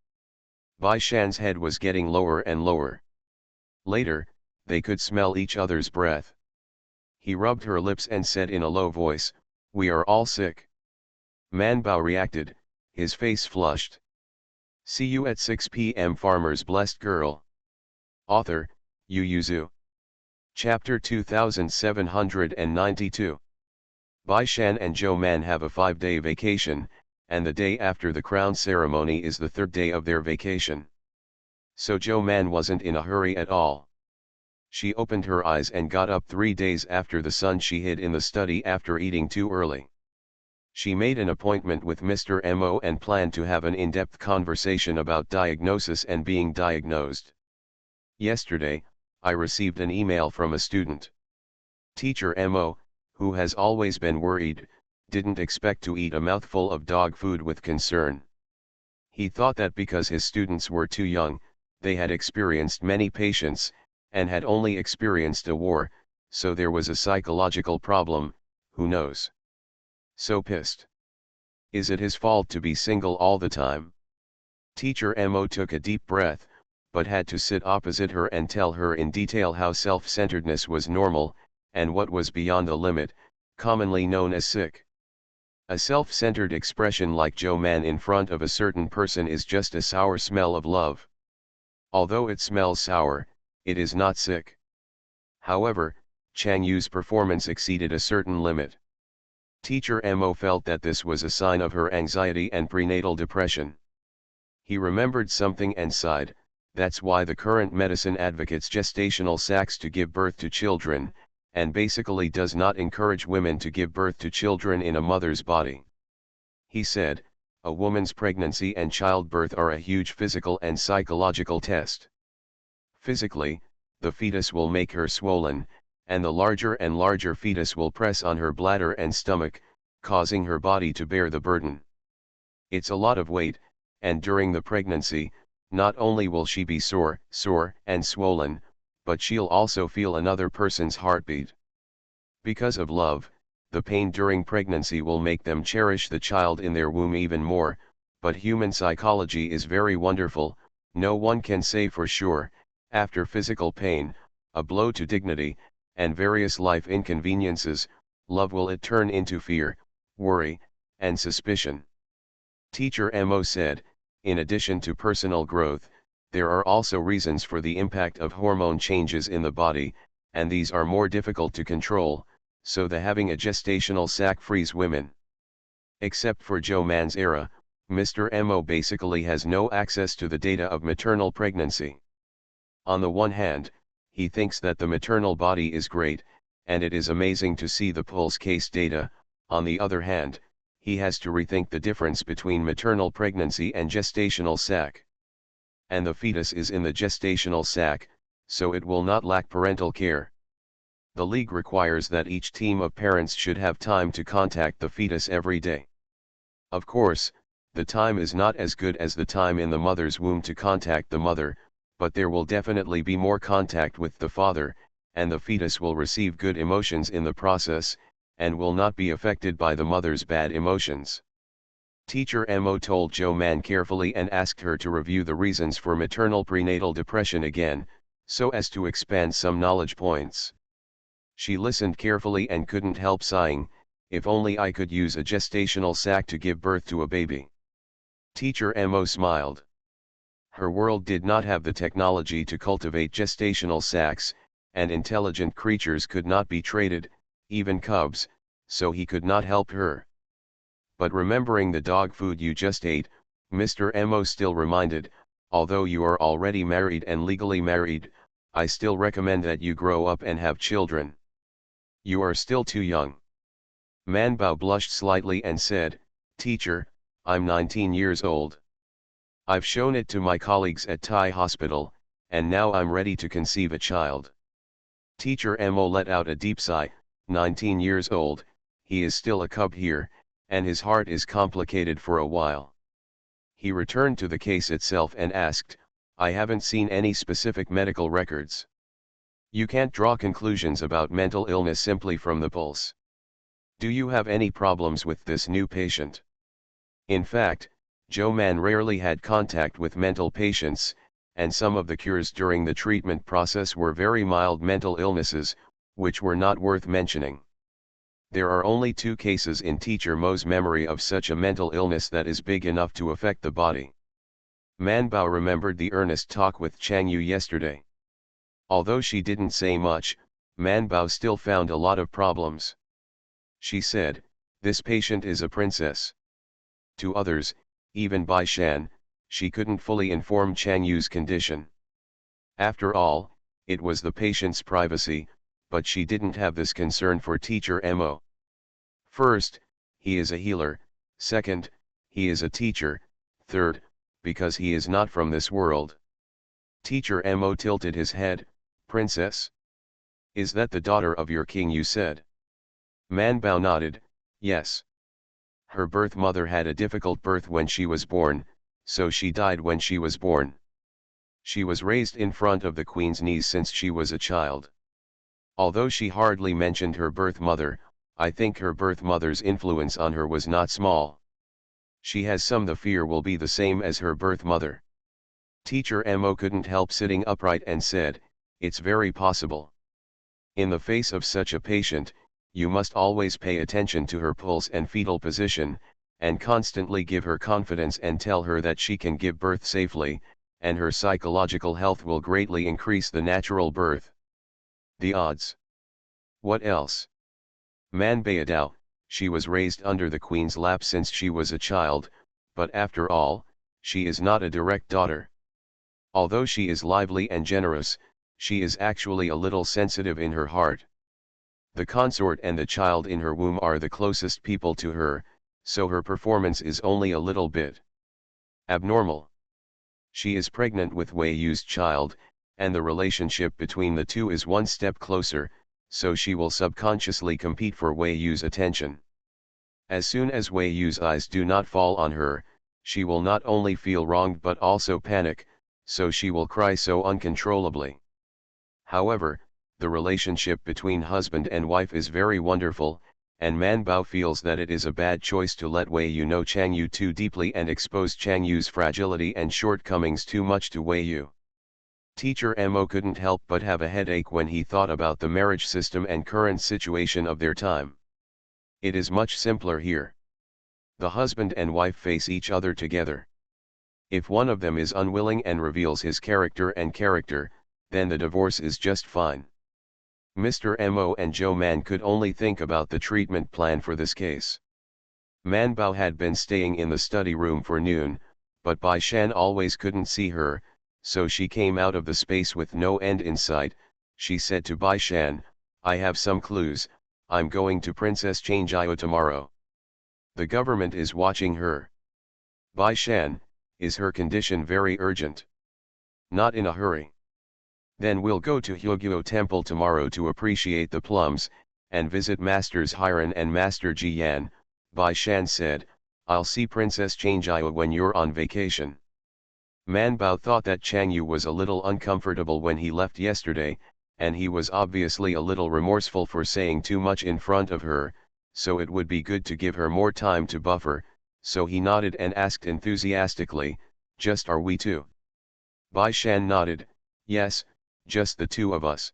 Bai Shan's head was getting lower and lower. Later, they could smell each other's breath. He rubbed her lips and said in a low voice, we are all sick. Man Bao reacted, his face flushed. See you at 6 p.m. Farmer's Blessed Girl. Author, Yu Yuzu. Chapter 2792. Bai Shan and Zhou Man have a 5-day vacation, and the day after the crown ceremony is the 3rd day of their vacation. So Zhou Man wasn't in a hurry at all. She opened her eyes and got up 3 days after the sun. She hid in the study after eating too early. She made an appointment with Mr. Mo and planned to have an in-depth conversation about diagnosis and being diagnosed. Yesterday, I received an email from a student. Teacher Mo, who has always been worried, didn't expect to eat a mouthful of dog food with concern. He thought that because his students were too young, they had experienced many patients, and had only experienced a war, so there was a psychological problem, who knows. So pissed. Is it his fault to be single all the time? Teacher Mo took a deep breath, but had to sit opposite her and tell her in detail how self-centeredness was normal, and what was beyond the limit, commonly known as sick. A self-centered expression like Zhou Man in front of a certain person is just a sour smell of love. Although it smells sour, it is not sick. However, Chang Yu's performance exceeded a certain limit. Teacher Mo felt that this was a sign of her anxiety and prenatal depression. He remembered something and sighed, that's why the current medicine advocates gestational sacs to give birth to children, and basically does not encourage women to give birth to children in a mother's body. He said, a woman's pregnancy and childbirth are a huge physical and psychological test. Physically, the fetus will make her swollen, and the larger and larger fetus will press on her bladder and stomach, causing her body to bear the burden. It's a lot of weight, and during the pregnancy, not only will she be sore and swollen, but she'll also feel another person's heartbeat. Because of love, the pain during pregnancy will make them cherish the child in their womb even more, but human psychology is very wonderful. No one can say for sure, after physical pain, a blow to dignity, and various life inconveniences, love will it turn into fear, worry, and suspicion. Teacher Mo said, in addition to personal growth, there are also reasons for the impact of hormone changes in the body, and these are more difficult to control, so the having a gestational sac frees women. Except for Zhou Man's era, Mr. Mo basically has no access to the data of maternal pregnancy. On the one hand, he thinks that the maternal body is great, and it is amazing to see the pulse case data. On the other hand, he has to rethink the difference between maternal pregnancy and gestational sac. And the fetus is in the gestational sac, so it will not lack parental care. The league requires that each team of parents should have time to contact the fetus every day. Of course, the time is not as good as the time in the mother's womb to contact the mother, but there will definitely be more contact with the father, and the fetus will receive good emotions in the process, and will not be affected by the mother's bad emotions. Teacher Mo told Zhou Man carefully and asked her to review the reasons for maternal prenatal depression again, so as to expand some knowledge points. She listened carefully and couldn't help sighing, if only I could use a gestational sac to give birth to a baby. Teacher Mo smiled. Her world did not have the technology to cultivate gestational sacs, and intelligent creatures could not be traded, even cubs, so he could not help her. But remembering the dog food you just ate, Mr. Mo still reminded, although you are already married and legally married, I still recommend that you grow up and have children. You are still too young. Man Bao blushed slightly and said, Teacher, I'm 19 years old. I've shown it to my colleagues at Thai hospital, and now I'm ready to conceive a child. Teacher Mo let out a deep sigh. 19 years old, he is still a cub here, and his heart is complicated for a while. He returned to the case itself and asked, I haven't seen any specific medical records. You can't draw conclusions about mental illness simply from the pulse. Do you have any problems with this new patient? In fact, Joe Man rarely had contact with mental patients, and some of the cures during the treatment process were very mild mental illnesses, which were not worth mentioning. There are only 2 cases in Teacher Mo's memory of such a mental illness that is big enough to affect the body. Man Bao remembered the earnest talk with Chang Yu yesterday. Although she didn't say much, Man Bao still found a lot of problems. She said, this patient is a princess. To others, even Bai Shan, she couldn't fully inform Chang Yu's condition. After all, it was the patient's privacy, but she didn't have this concern for Teacher Mo. First, he is a healer; second, he is a teacher; third, because he is not from this world. Teacher Mo tilted his head. Princess? Is that the daughter of your king you said? Man Bao nodded. Yes. Her birth mother had a difficult birth when she was born, so she died when she was born. She was raised in front of the queen's knees since she was a child. Although she hardly mentioned her birth mother, I think her birth mother's influence on her was not small. She has some the fear will be the same as her birth mother. Teacher Mo couldn't help sitting upright and said, it's very possible. In the face of such a patient, you must always pay attention to her pulse and fetal position, and constantly give her confidence and tell her that she can give birth safely, and her psychological health will greatly increase the natural birth. The odds. What else? Man Bayadao, she was raised under the queen's lap since she was a child, but after all, she is not a direct daughter. Although she is lively and generous, she is actually a little sensitive in her heart. The consort and the child in her womb are the closest people to her, so her performance is only a little bit abnormal. She is pregnant with Wei Yu's child, and the relationship between the two is one step closer, so she will subconsciously compete for Wei Yu's attention. As soon as Wei Yu's eyes do not fall on her, she will not only feel wronged but also panic, so she will cry so uncontrollably. However, the relationship between husband and wife is very wonderful, and Man Bao feels that it is a bad choice to let Wei Yu know Chang Yu too deeply and expose Chang Yu's fragility and shortcomings too much to Wei Yu. Teacher Mo couldn't help but have a headache when he thought about the marriage system and current situation of their time. It is much simpler here. The husband and wife face each other together. If one of them is unwilling and reveals his character, then the divorce is just fine. Mr. Mo and Joe Man could only think about the treatment plan for this case. Man Bao had been staying in the study room for noon, but Bai Shan always couldn't see her, so she came out of the space with no end in sight. She said to Bai Shan, I have some clues, I'm going to Princess Changjio tomorrow. The government is watching her. Bai Shan, is her condition very urgent? Not in a hurry. Then we'll go to Hyogyo Temple tomorrow to appreciate the plums, and visit Masters Hiran and Master Ji Yan. Bai Shan said, I'll see Princess Changjio when you're on vacation. Man Bao thought that Chang Yu was a little uncomfortable when he left yesterday, and he was obviously a little remorseful for saying too much in front of her, so it would be good to give her more time to buffer, so he nodded and asked enthusiastically, just are we two? Bai Shan nodded, yes, just the two of us.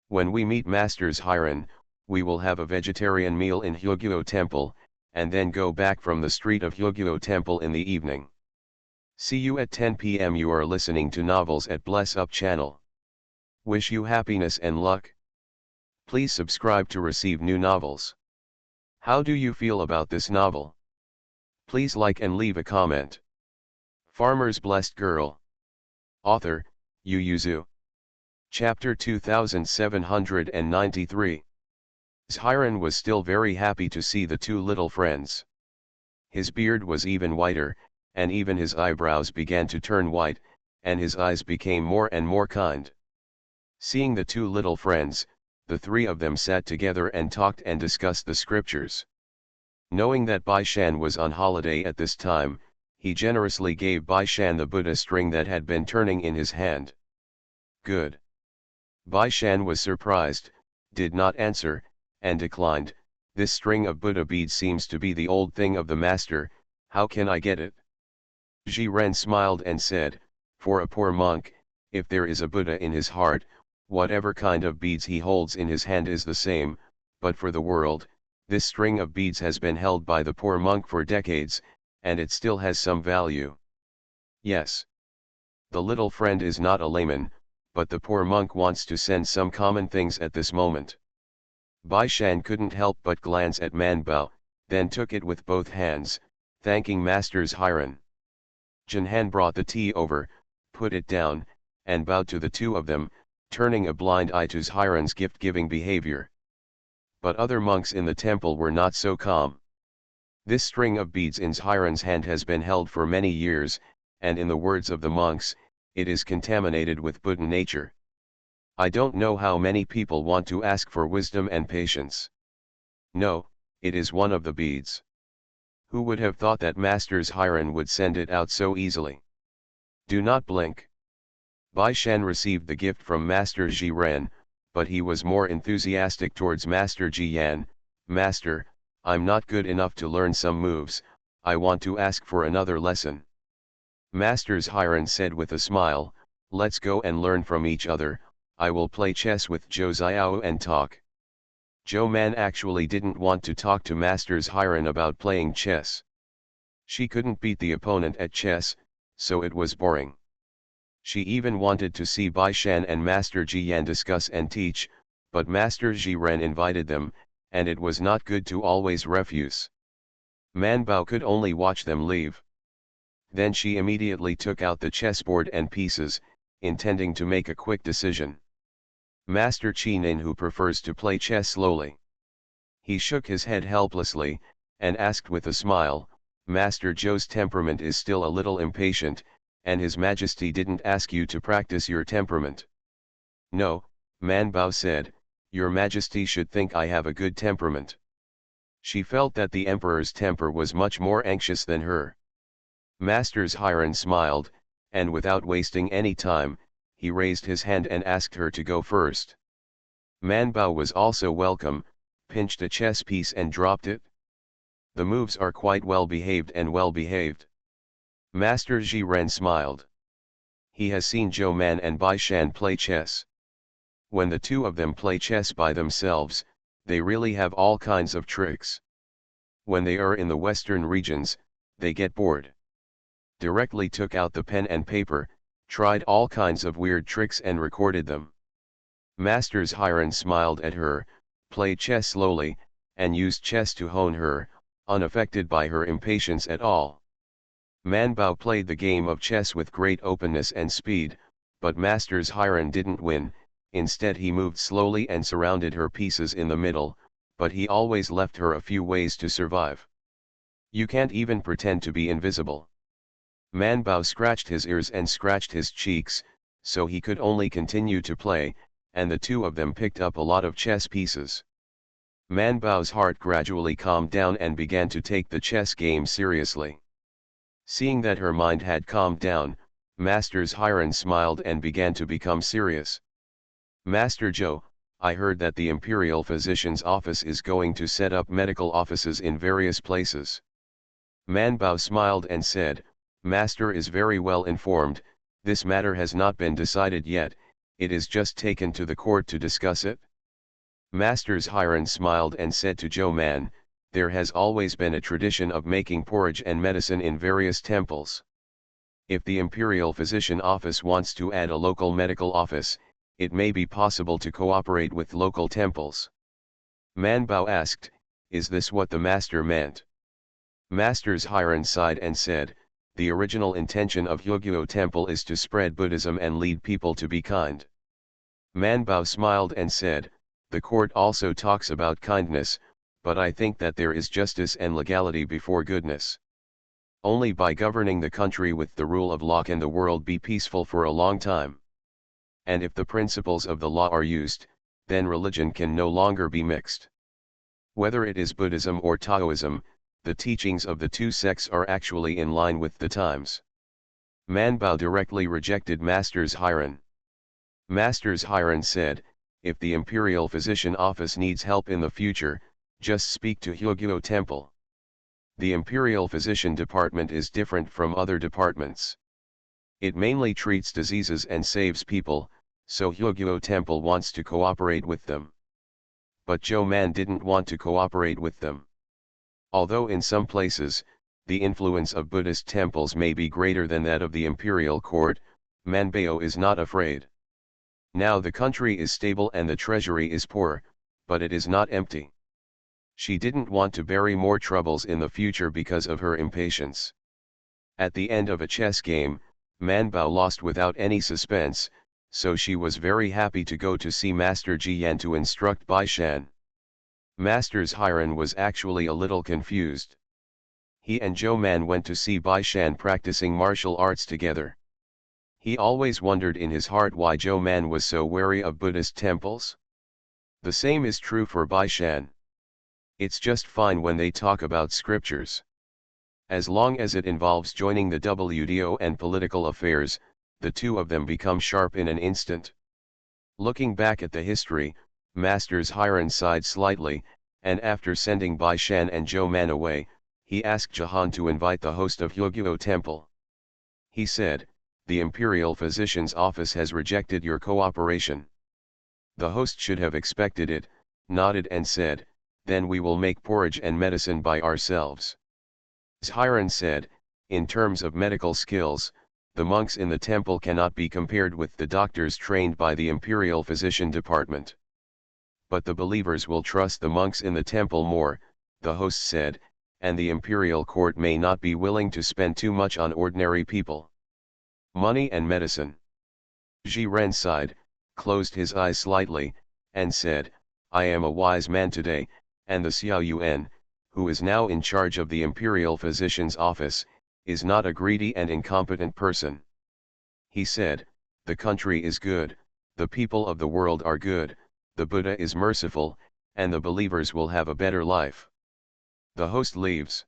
When we meet Masters Hiran, we will have a vegetarian meal in Hyogyo Temple, and then go back from the street of Hyogyo Temple in the evening. See you at 10 p.m. You are listening to Novels at Bless Up channel. Wish you happiness and luck. Please subscribe to receive new novels. How do you feel about this novel? Please like and leave a comment. Farmer's Blessed Girl. Author, Yu Yuzu. Chapter 2793. Hiran was still very happy to see the two little friends. His beard was even whiter, and even his eyebrows began to turn white, and his eyes became more and more kind. Seeing the two little friends, the three of them sat together and talked and discussed the scriptures. Knowing that Bai Shan was on holiday at this time, he generously gave Bai Shan the Buddha string that had been turning in his hand. Good. Bai Shan was surprised, did not answer, and declined. This string of Buddha beads seems to be the old thing of the master, how can I get it? Ji Ren smiled and said, for a poor monk, if there is a Buddha in his heart, whatever kind of beads he holds in his hand is the same, but for the world, this string of beads has been held by the poor monk for decades, and it still has some value. Yes. The little friend is not a layman, but the poor monk wants to send some common things at this moment. Bai Shan couldn't help but glance at Man Bao, then took it with both hands, thanking Master's Hiran. Jin Han brought the tea over, put it down, and bowed to the two of them, turning a blind eye to Hiran's gift-giving behavior. But other monks in the temple were not so calm. This string of beads in Hiran's hand has been held for many years, and in the words of the monks, it is contaminated with Buddha nature. I don't know how many people want to ask for wisdom and patience. No, it is one of the beads. Who would have thought that Master's Hiran would send it out so easily? Do not blink. Bai Shan received the gift from Master Ji Ren, but he was more enthusiastic towards Master Ji Yan. Master, I'm not good enough to learn some moves, I want to ask for another lesson. Master's Hiran said with a smile, let's go and learn from each other, I will play chess with Zhou Xiao and talk. Zhou Man actually didn't want to talk to Master's Hiran about playing chess. She couldn't beat the opponent at chess, so it was boring. She even wanted to see Bai Shan and Master Ji Yan discuss and teach, but Master Ji Ren invited them, and it was not good to always refuse. Man Bao could only watch them leave. Then she immediately took out the chessboard and pieces, intending to make a quick decision. Master Qinin who prefers to play chess slowly. He shook his head helplessly, and asked with a smile, Master Zhou's temperament is still a little impatient, and His Majesty didn't ask you to practice your temperament. No, Man Bao said, Your Majesty should think I have a good temperament. She felt that the Emperor's temper was much more anxious than her. Master's Hiran smiled, and without wasting any time, he raised his hand and asked her to go first. Man Bao was also welcome, pinched a chess piece and dropped it. The moves are quite well behaved and well behaved. Master Ji Ren smiled. He has seen Zhou Man and Bai Shan play chess. When the two of them play chess by themselves, they really have all kinds of tricks. When they are in the western regions, they get bored. Directly took out the pen and paper, tried all kinds of weird tricks and recorded them. Master's Hiran smiled at her, played chess slowly, and used chess to hone her, unaffected by her impatience at all. Man Bao played the game of chess with great openness and speed, but Master's Hiran didn't win, instead he moved slowly and surrounded her pieces in the middle, but he always left her a few ways to survive. You can't even pretend to be invisible. Man Bao scratched his ears and scratched his cheeks, so he could only continue to play, and the two of them picked up a lot of chess pieces. Man Bao's heart gradually calmed down and began to take the chess game seriously. Seeing that her mind had calmed down, Master's Hiran smiled and began to become serious. Master Zhou, I heard that the Imperial Physician's Office is going to set up medical offices in various places. Man Bao smiled and said, Master is very well informed, this matter has not been decided yet, it is just taken to the court to discuss it. Master's Hiran smiled and said to Zhou Man, there has always been a tradition of making porridge and medicine in various temples. If the Imperial Physician Office wants to add a local medical office, it may be possible to cooperate with local temples. Man Bao asked, is this what the master meant? Master's Hiran sighed and said, the original intention of Hyogyo Temple is to spread Buddhism and lead people to be kind. Man Bao smiled and said, the court also talks about kindness, but I think that there is justice and legality before goodness. Only by governing the country with the rule of law can the world be peaceful for a long time. And if the principles of the law are used, then religion can no longer be mixed. Whether it is Buddhism or Taoism, the teachings of the two sects are actually in line with the times. Manbao directly rejected Master's Hiran. Master's Hiran said, if the Imperial Physician Office needs help in the future, just speak to Hyoguo Temple. The Imperial Physician Department is different from other departments. It mainly treats diseases and saves people, so Hyoguo Temple wants to cooperate with them. But Zhou Man didn't want to cooperate with them. Although in some places, the influence of Buddhist temples may be greater than that of the imperial court, Manbao is not afraid. Now the country is stable and the treasury is poor, but it is not empty. She didn't want to bury more troubles in the future because of her impatience. At the end of a chess game, Manbao lost without any suspense, so she was very happy to go to see Master Ji Yan to instruct Bai Shan. Master's Hiran was actually a little confused. He and Zhou Man went to see Bai Shan practicing martial arts together. He always wondered in his heart why Zhou Man was so wary of Buddhist temples. The same is true for Bai Shan. It's just fine when they talk about scriptures. As long as it involves joining the WDO and political affairs, the two of them become sharp in an instant. Looking back at the history, Master's Hiran sighed slightly, and after sending Bai Shan and Zhou Man away, he asked Jahan to invite the host of Hyoguo Temple. He said, the Imperial Physician's Office has rejected your cooperation. The host should have expected it, nodded and said, then we will make porridge and medicine by ourselves. Hiran said, in terms of medical skills, the monks in the temple cannot be compared with the doctors trained by the Imperial Physician Department. But the believers will trust the monks in the temple more, the host said, and the imperial court may not be willing to spend too much on ordinary people. Money and medicine. Ji Ren sighed, closed his eyes slightly, and said, I am a wise man today, and the Xiao Yuan, who is now in charge of the Imperial Physician's Office, is not a greedy and incompetent person. He said, the country is good, the people of the world are good, the Buddha is merciful, and the believers will have a better life. The host leaves.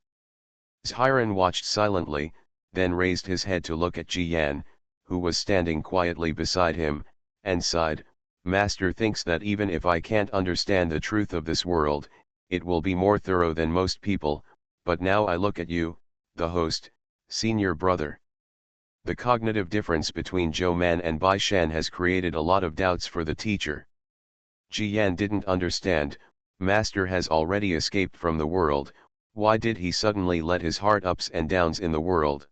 Hiran watched silently, then raised his head to look at Ji Yan, who was standing quietly beside him, and sighed, Master thinks that even if I can't understand the truth of this world, it will be more thorough than most people, but now I look at you, the host, senior brother. The cognitive difference between Zhou Man and Bai Shan has created a lot of doubts for the teacher. Ji Yan didn't understand, Master has already escaped from the world, why did he suddenly let his heart ups and downs in the world?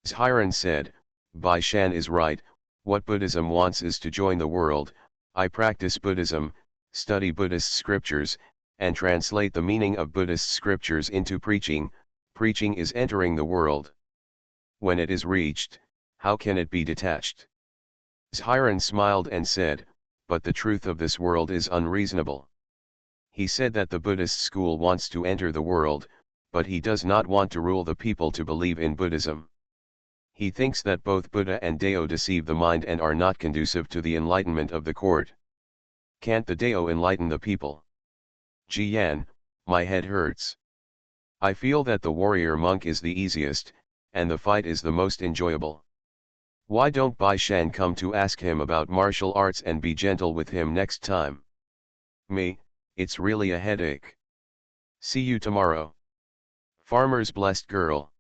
Hiran said, Bai Shan is right, what Buddhism wants is to join the world. I practice Buddhism, study Buddhist scriptures, and translate the meaning of Buddhist scriptures into preaching. Preaching is entering the world. When it is reached, how can it be detached? Hiran smiled and said, but the truth of this world is unreasonable. He said that the Buddhist school wants to enter the world, but he does not want to rule the people to believe in Buddhism. He thinks that both Buddha and Dao deceive the mind and are not conducive to the enlightenment of the court. Can't the Dao enlighten the people? Ji Yan, my head hurts. I feel that the warrior monk is the easiest, and the fight is the most enjoyable. Why don't Bai Shan come to ask him about martial arts and be gentle with him next time? Me, it's really a headache. See you tomorrow. Farmer's Blessed Girl.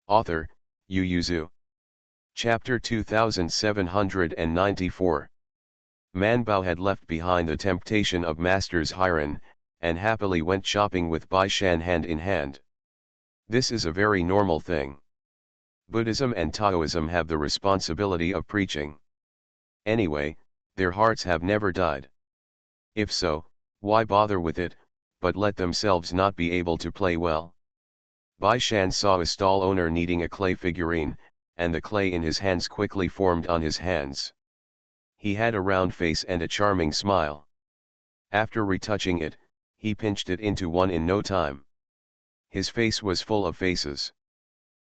Author, Yu Yuzu. Chapter 2794. Manbao had left behind the temptation of Master's Hiran, and happily went shopping with Bai Shan hand in hand. This is a very normal thing. Buddhism and Taoism have the responsibility of preaching. Anyway, their hearts have never died. If so, why bother with it, but let themselves not be able to play well? Bai Shan saw a stall owner kneading a clay figurine, and the clay in his hands quickly formed on his hands. He had a round face and a charming smile. After retouching it, He pinched it into one in no time. His face was full of faces.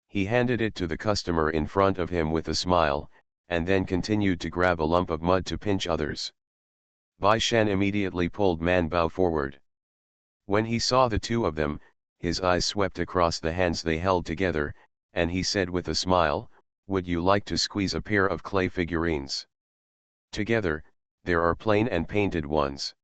He handed it to the customer in front of him with a smile, and then continued to grab a lump of mud to pinch others. Bai Shan immediately pulled Man Bao forward. When he saw the two of them, his eyes swept across the hands they held together, and he said with a smile, "Would you like to squeeze a pair of clay figurines? Together, there are plain and painted ones."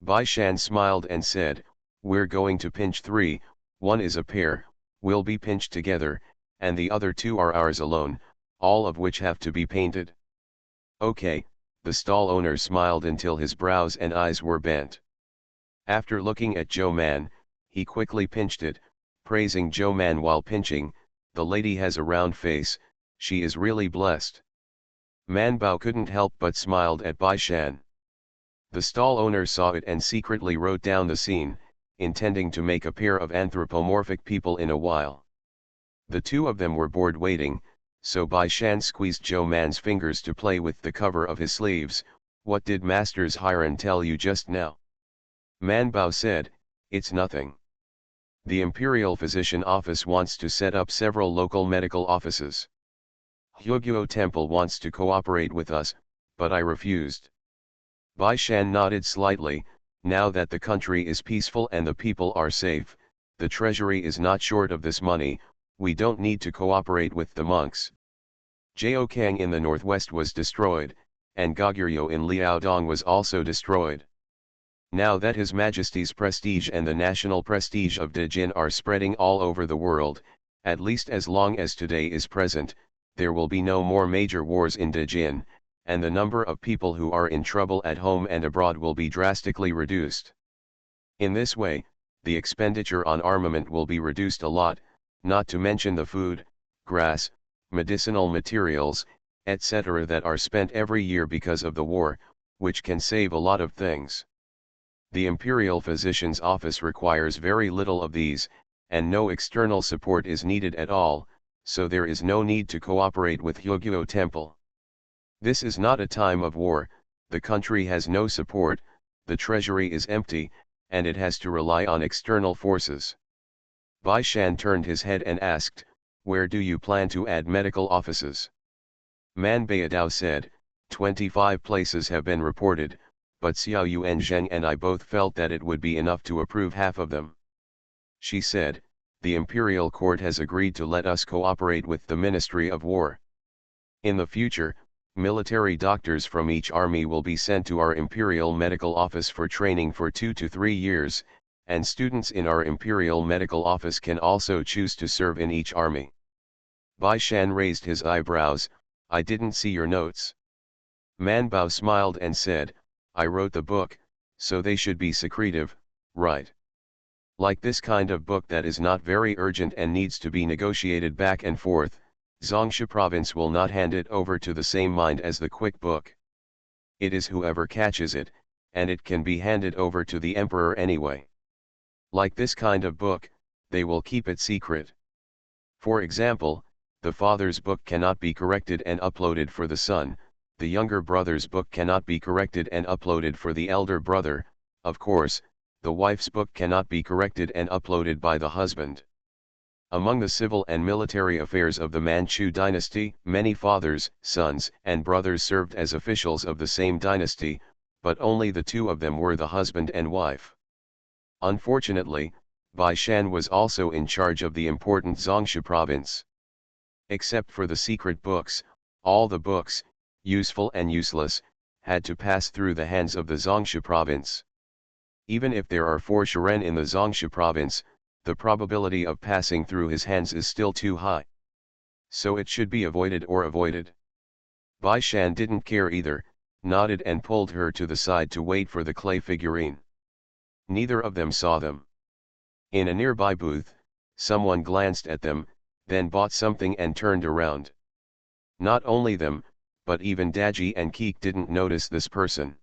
Bai Shan smiled and said, "We're going to pinch three, one is a pair, will be pinched together, and the other two are ours alone, all of which have to be painted." "Okay," the stall owner smiled until his brows and eyes were bent. After looking at Joe Man, he quickly pinched it, praising Joe Man while pinching, "The lady has a round face, she is really blessed." Man Bao couldn't help but smiled at Bai Shan. The stall owner saw it and secretly wrote down the scene, intending to make a pair of anthropomorphic people in a while. The two of them were bored waiting, so Bai Shan squeezed Joe Man's fingers to play with the cover of his sleeves. "What did Master's Hiran tell you just now?" Man Bao said, "It's nothing. The Imperial Physician Office wants to set up several local medical offices. Hyogyo Temple wants to cooperate with us, but I refused." Bai Shan nodded slightly. "Now that the country is peaceful and the people are safe, the treasury is not short of this money, we don't need to cooperate with the monks. Jiaokang in the northwest was destroyed, and Goguryeo in Liaodong was also destroyed. Now that His Majesty's prestige and the national prestige of Dejin are spreading all over the world, at least as long as today is present, there will be no more major wars in Dejin, and the number of people who are in trouble at home and abroad will be drastically reduced. In this way, the expenditure on armament will be reduced a lot, not to mention the food, grass, medicinal materials, etc. that are spent every year because of the war, which can save a lot of things. The Imperial Physician's Office requires very little of these, and no external support is needed at all, so there is no need to cooperate with Hyogyo Temple. This is not a time of war, the country has no support, the treasury is empty, and it has to rely on external forces." Bai Shan turned his head and asked, "Where do you plan to add medical offices?" Man Baidao said, 25 places have been reported, but Xiao Yuan Zheng and I both felt that it would be enough to approve half of them." She said, "The Imperial Court has agreed to let us cooperate with the Ministry of War. In the future, military doctors from each army will be sent to our Imperial Medical Office for training for 2 to 3 years, and students in our Imperial Medical Office can also choose to serve in each army." Bai Shan raised his eyebrows, "I didn't see your notes." Man Bao smiled and said, "I wrote the book, so they should be secretive, right? Like this kind of book that is not very urgent and needs to be negotiated back and forth, Zhongsha province will not hand it over to the same mind as the quick book. It is whoever catches it, and it can be handed over to the emperor anyway. Like this kind of book, they will keep it secret. For example, the father's book cannot be corrected and uploaded for the son, the younger brother's book cannot be corrected and uploaded for the elder brother, of course, the wife's book cannot be corrected and uploaded by the husband. Among the civil and military affairs of the Manchu dynasty, many fathers, sons, and brothers served as officials of the same dynasty, but only the two of them were the husband and wife. Unfortunately, Bai Shan was also in charge of the important Zhongsha province. Except for the secret books, all the books, useful and useless, had to pass through the hands of the Zhongsha province. Even if there are 4 Shiren in the Zhongsha province, the probability of passing through his hands is still too high. So it should be avoided or avoided. Bai Shan didn't care either, nodded and pulled her to the side to wait for the clay figurine. Neither of them saw them. In a nearby booth, someone glanced at them, then bought something and turned around. Not only them, but even Daji and Keek didn't notice this person.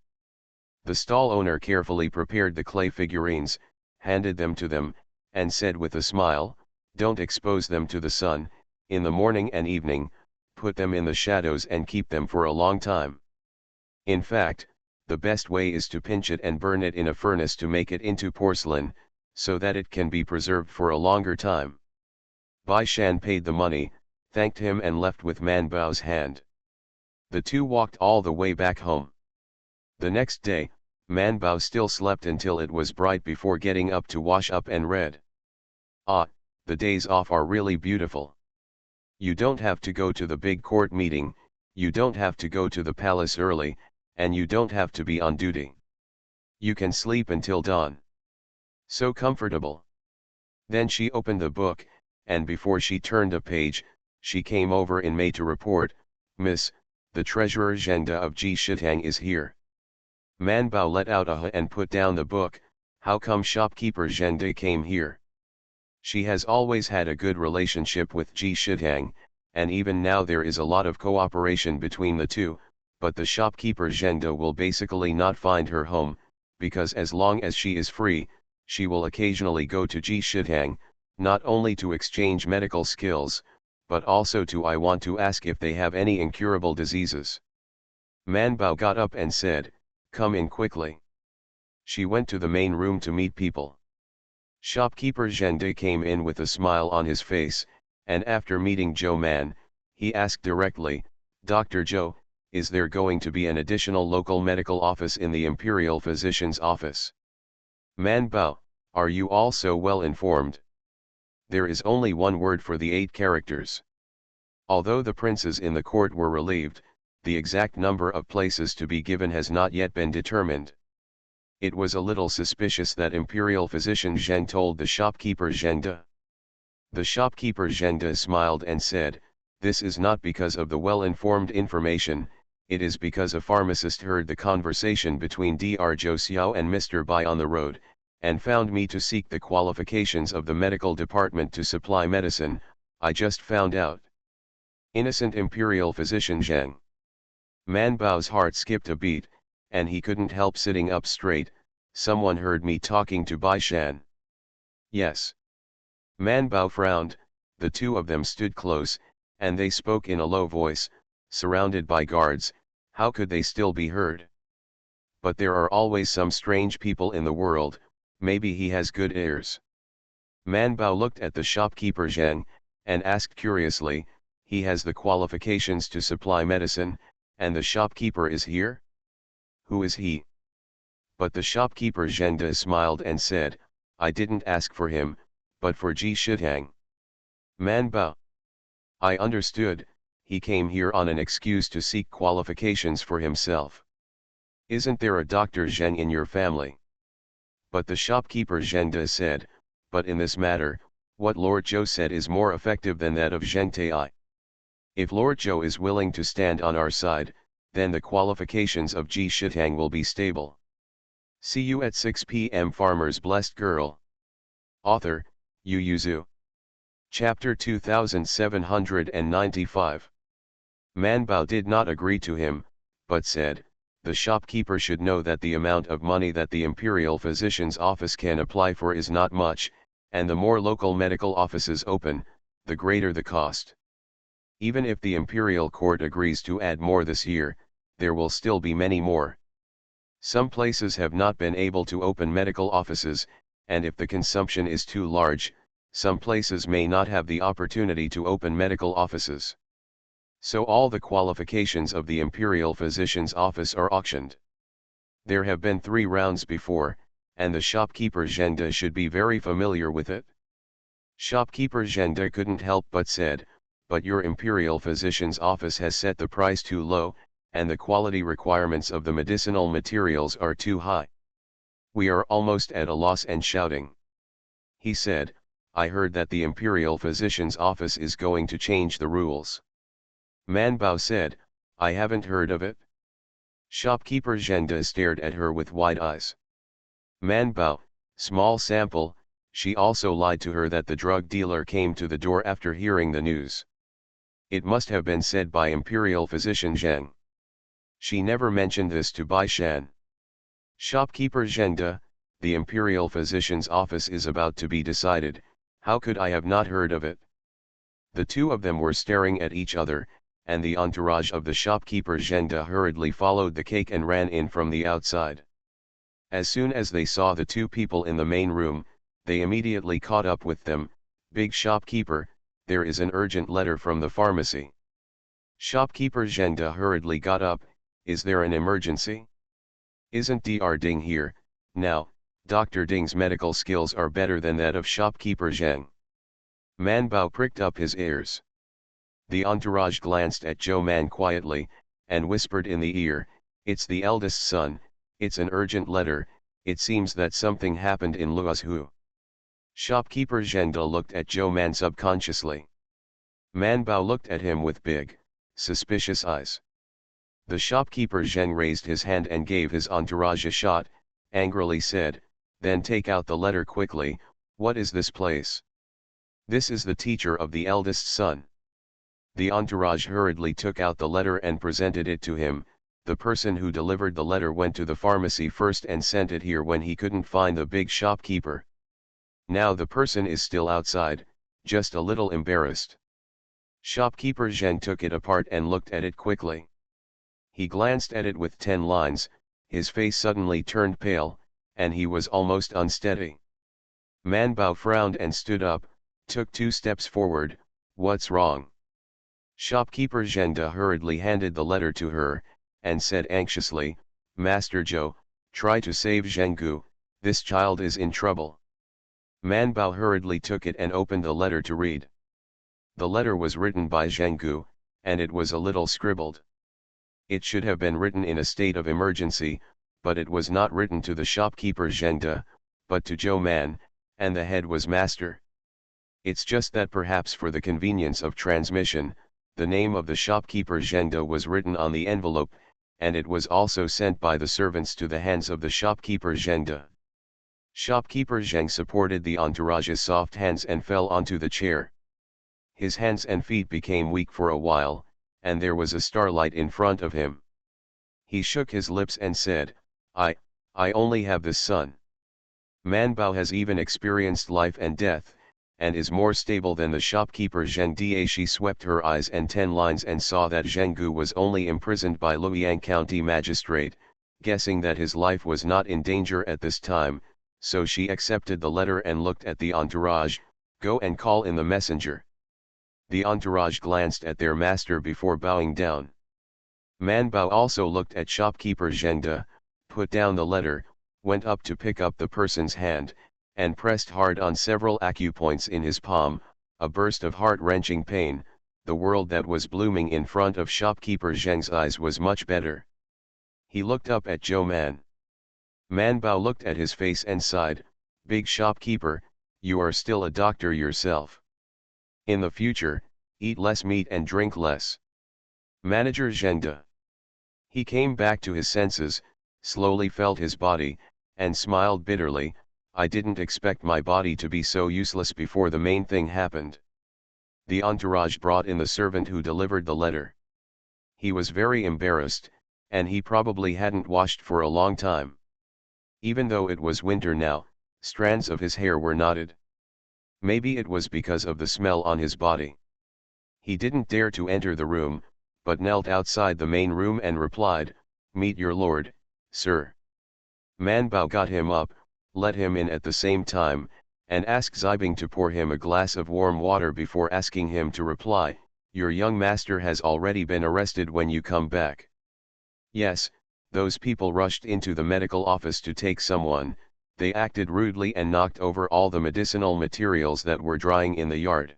The stall owner carefully prepared the clay figurines, handed them to them, and said with a smile, "Don't expose them to the sun, in the morning and evening, put them in the shadows and keep them for a long time. In fact, the best way is to pinch it and burn it in a furnace to make it into porcelain, so that it can be preserved for a longer time. Bai Shan paid the money, thanked him and left with Man Bao's hand. The two walked all the way back home. The next day, Man Bao still slept until it was bright before getting up to wash up and read. Ah, the days off are really beautiful. You don't have to go to the big court meeting, you don't have to go to the palace early, and you don't have to be on duty. You can sleep until dawn. So comfortable. Then she opened the book, and before she turned a page, she came over in May to report, "Miss, the treasurer Zhengde of Ji Shitang is here." Man Bao let out a "huh" and put down the book. How come shopkeeper Zhengde came here? She has always had a good relationship with Ji Shitang, and even now there is a lot of cooperation between the two, but the shopkeeper Zhengde will basically not find her home, because as long as she is free, she will occasionally go to Ji Shitang, not only to exchange medical skills, but also to I want to ask if they have any incurable diseases. Man Bao got up and said, "Come in quickly." She went to the main room to meet people. Shopkeeper Zhengde came in with a smile on his face, and after meeting Zhou Man, he asked directly, "Dr. Zhou, is there going to be an additional local medical office in the Imperial Physician's office?" Man Bao, are you all so well informed? There is only one word for the 8 characters. Although the princes in the court were relieved, the exact number of places to be given has not yet been determined. It was a little suspicious that Imperial Physician Zheng told the shopkeeper Zhengde. The shopkeeper Zhengde smiled and said, "This is not because of the well-informed information, it is because a pharmacist heard the conversation between Dr. Zhou Xiao and Mr. Bai on the road, and found me to seek the qualifications of the medical department to supply medicine. I just found out." Innocent Imperial Physician Zheng. Man Bao's heart skipped a beat, and he couldn't help sitting up straight. "Someone heard me talking to Bai Shan." "Yes." Man Bao frowned. The two of them stood close, and they spoke in a low voice, surrounded by guards. How could they still be heard? But there are always some strange people in the world, maybe he has good ears. Man Bao looked at the shopkeeper Zheng, and asked curiously, "He has the qualifications to supply medicine, and the shopkeeper is here? Who is he?" But the shopkeeper Zhengde smiled and said, "I didn't ask for him, but for Ji Shitang." Man Bao. "I understood, he came here on an excuse to seek qualifications for himself. Isn't there a Dr. Zheng in your family?" But the shopkeeper Zhengde said, "But in this matter, what Lord Zhou said is more effective than that of Zheng Tai. If Lord Zhou is willing to stand on our side, then the qualifications of Ji Shitang will be stable." See you at 6 p.m. Farmer's Blessed Girl. Author, Yu Yuzu. Chapter 2795. Man Bao did not agree to him, but said, "The shopkeeper should know that the amount of money that the Imperial Physician's office can apply for is not much, and the more local medical offices open, the greater the cost. Even if the Imperial Court agrees to add more this year, there will still be many more. Some places have not been able to open medical offices, and if the consumption is too large, some places may not have the opportunity to open medical offices. So all the qualifications of the Imperial Physician's office are auctioned. There have been 3 rounds before, and the shopkeeper Zhengde should be very familiar with it." Shopkeeper Zhengde couldn't help but said, "But your Imperial Physician's office has set the price too low, and the quality requirements of the medicinal materials are too high. We are almost at a loss and shouting." He said, "I heard that the Imperial Physician's office is going to change the rules." Man Bao said, "I haven't heard of it." Shopkeeper Zhengde stared at her with wide eyes. Man Bao, small sample, she also lied to her that the drug dealer came to the door after hearing the news. It must have been said by Imperial Physician Zheng. She never mentioned this to Bai Shan. Shopkeeper Zhengde, the Imperial Physician's office is about to be decided, how could I have not heard of it? The two of them were staring at each other, and the entourage of the shopkeeper Zheng De hurriedly followed the cake and ran in from the outside. As soon as they saw the two people in the main room, they immediately caught up with them. "Big shopkeeper, there is an urgent letter from the pharmacy." Shopkeeper Zheng De hurriedly got up. "Is there an emergency? Isn't Dr. Ding here?" "Now, Dr. Ding's medical skills are better than that of shopkeeper Zheng." Man Bao pricked up his ears. The entourage glanced at Zhou Man quietly, and whispered in the ear, "It's the eldest son, it's an urgent letter, it seems that something happened in Luozhu." Shopkeeper Zheng De looked at Zhou Man subconsciously. Man Bao looked at him with big, suspicious eyes. The shopkeeper Zheng raised his hand and gave his entourage a shot, angrily said, "Then take out the letter quickly. What is this place?" "This is the teacher of the eldest son." The entourage hurriedly took out the letter and presented it to him. "The person who delivered the letter went to the pharmacy first and sent it here when he couldn't find the big shopkeeper. Now the person is still outside, just a little embarrassed." Shopkeeper Zheng took it apart and looked at it quickly. He glanced at it with 10 lines, his face suddenly turned pale, and he was almost unsteady. Man Bao frowned and stood up, took 2 steps forward. "What's wrong?" Shopkeeper Zheng De hurriedly handed the letter to her, and said anxiously, "Master Zhou, try to save Zhenggu, this child is in trouble." Man Bao hurriedly took it and opened the letter to read. The letter was written by Zhenggu, and it was a little scribbled. It should have been written in a state of emergency, but it was not written to the shopkeeper Zheng De, but to Zhou Man, and the head was Master. It's just that perhaps for the convenience of transmission, the name of the shopkeeper Zheng De was written on the envelope, and it was also sent by the servants to the hands of the shopkeeper Zheng De. Shopkeeper Zheng supported the entourage's soft hands and fell onto the chair. His hands and feet became weak for a while, and there was a starlight in front of him. He shook his lips and said, I only have this son. Man Bao has even experienced life and death, and is more stable than the shopkeeper Zheng De." She swept her eyes and 10 lines and saw that Zhenggu was only imprisoned by Luoyang County magistrate, guessing that his life was not in danger at this time, so she accepted the letter and looked at the entourage. "Go and call in the messenger." The entourage glanced at their master before bowing down. Man Bao also looked at shopkeeper Zheng De, put down the letter, went up to pick up the person's hand, and pressed hard on several acupoints in his palm. A burst of heart-wrenching pain. The world that was blooming in front of shopkeeper Zheng's eyes was much better. He looked up at Zhou Man. Man Bao looked at his face and sighed, "Big shopkeeper, you are still a doctor yourself. In the future, eat less meat and drink less." Manager Zheng De. He came back to his senses, slowly felt his body, and smiled bitterly. "I didn't expect my body to be so useless before the main thing happened." The entourage brought in the servant who delivered the letter. He was very embarrassed, and he probably hadn't washed for a long time. Even though it was winter now, strands of his hair were knotted. Maybe it was because of the smell on his body. He didn't dare to enter the room, but knelt outside the main room and replied, "Meet your lord, sir." Man Bao got him up, let him in at the same time, and asked Zibing to pour him a glass of warm water before asking him to reply, "Your young master has already been arrested when you come back." Yes, those people rushed into the medical office to take someone. They acted rudely and knocked over all the medicinal materials that were drying in the yard.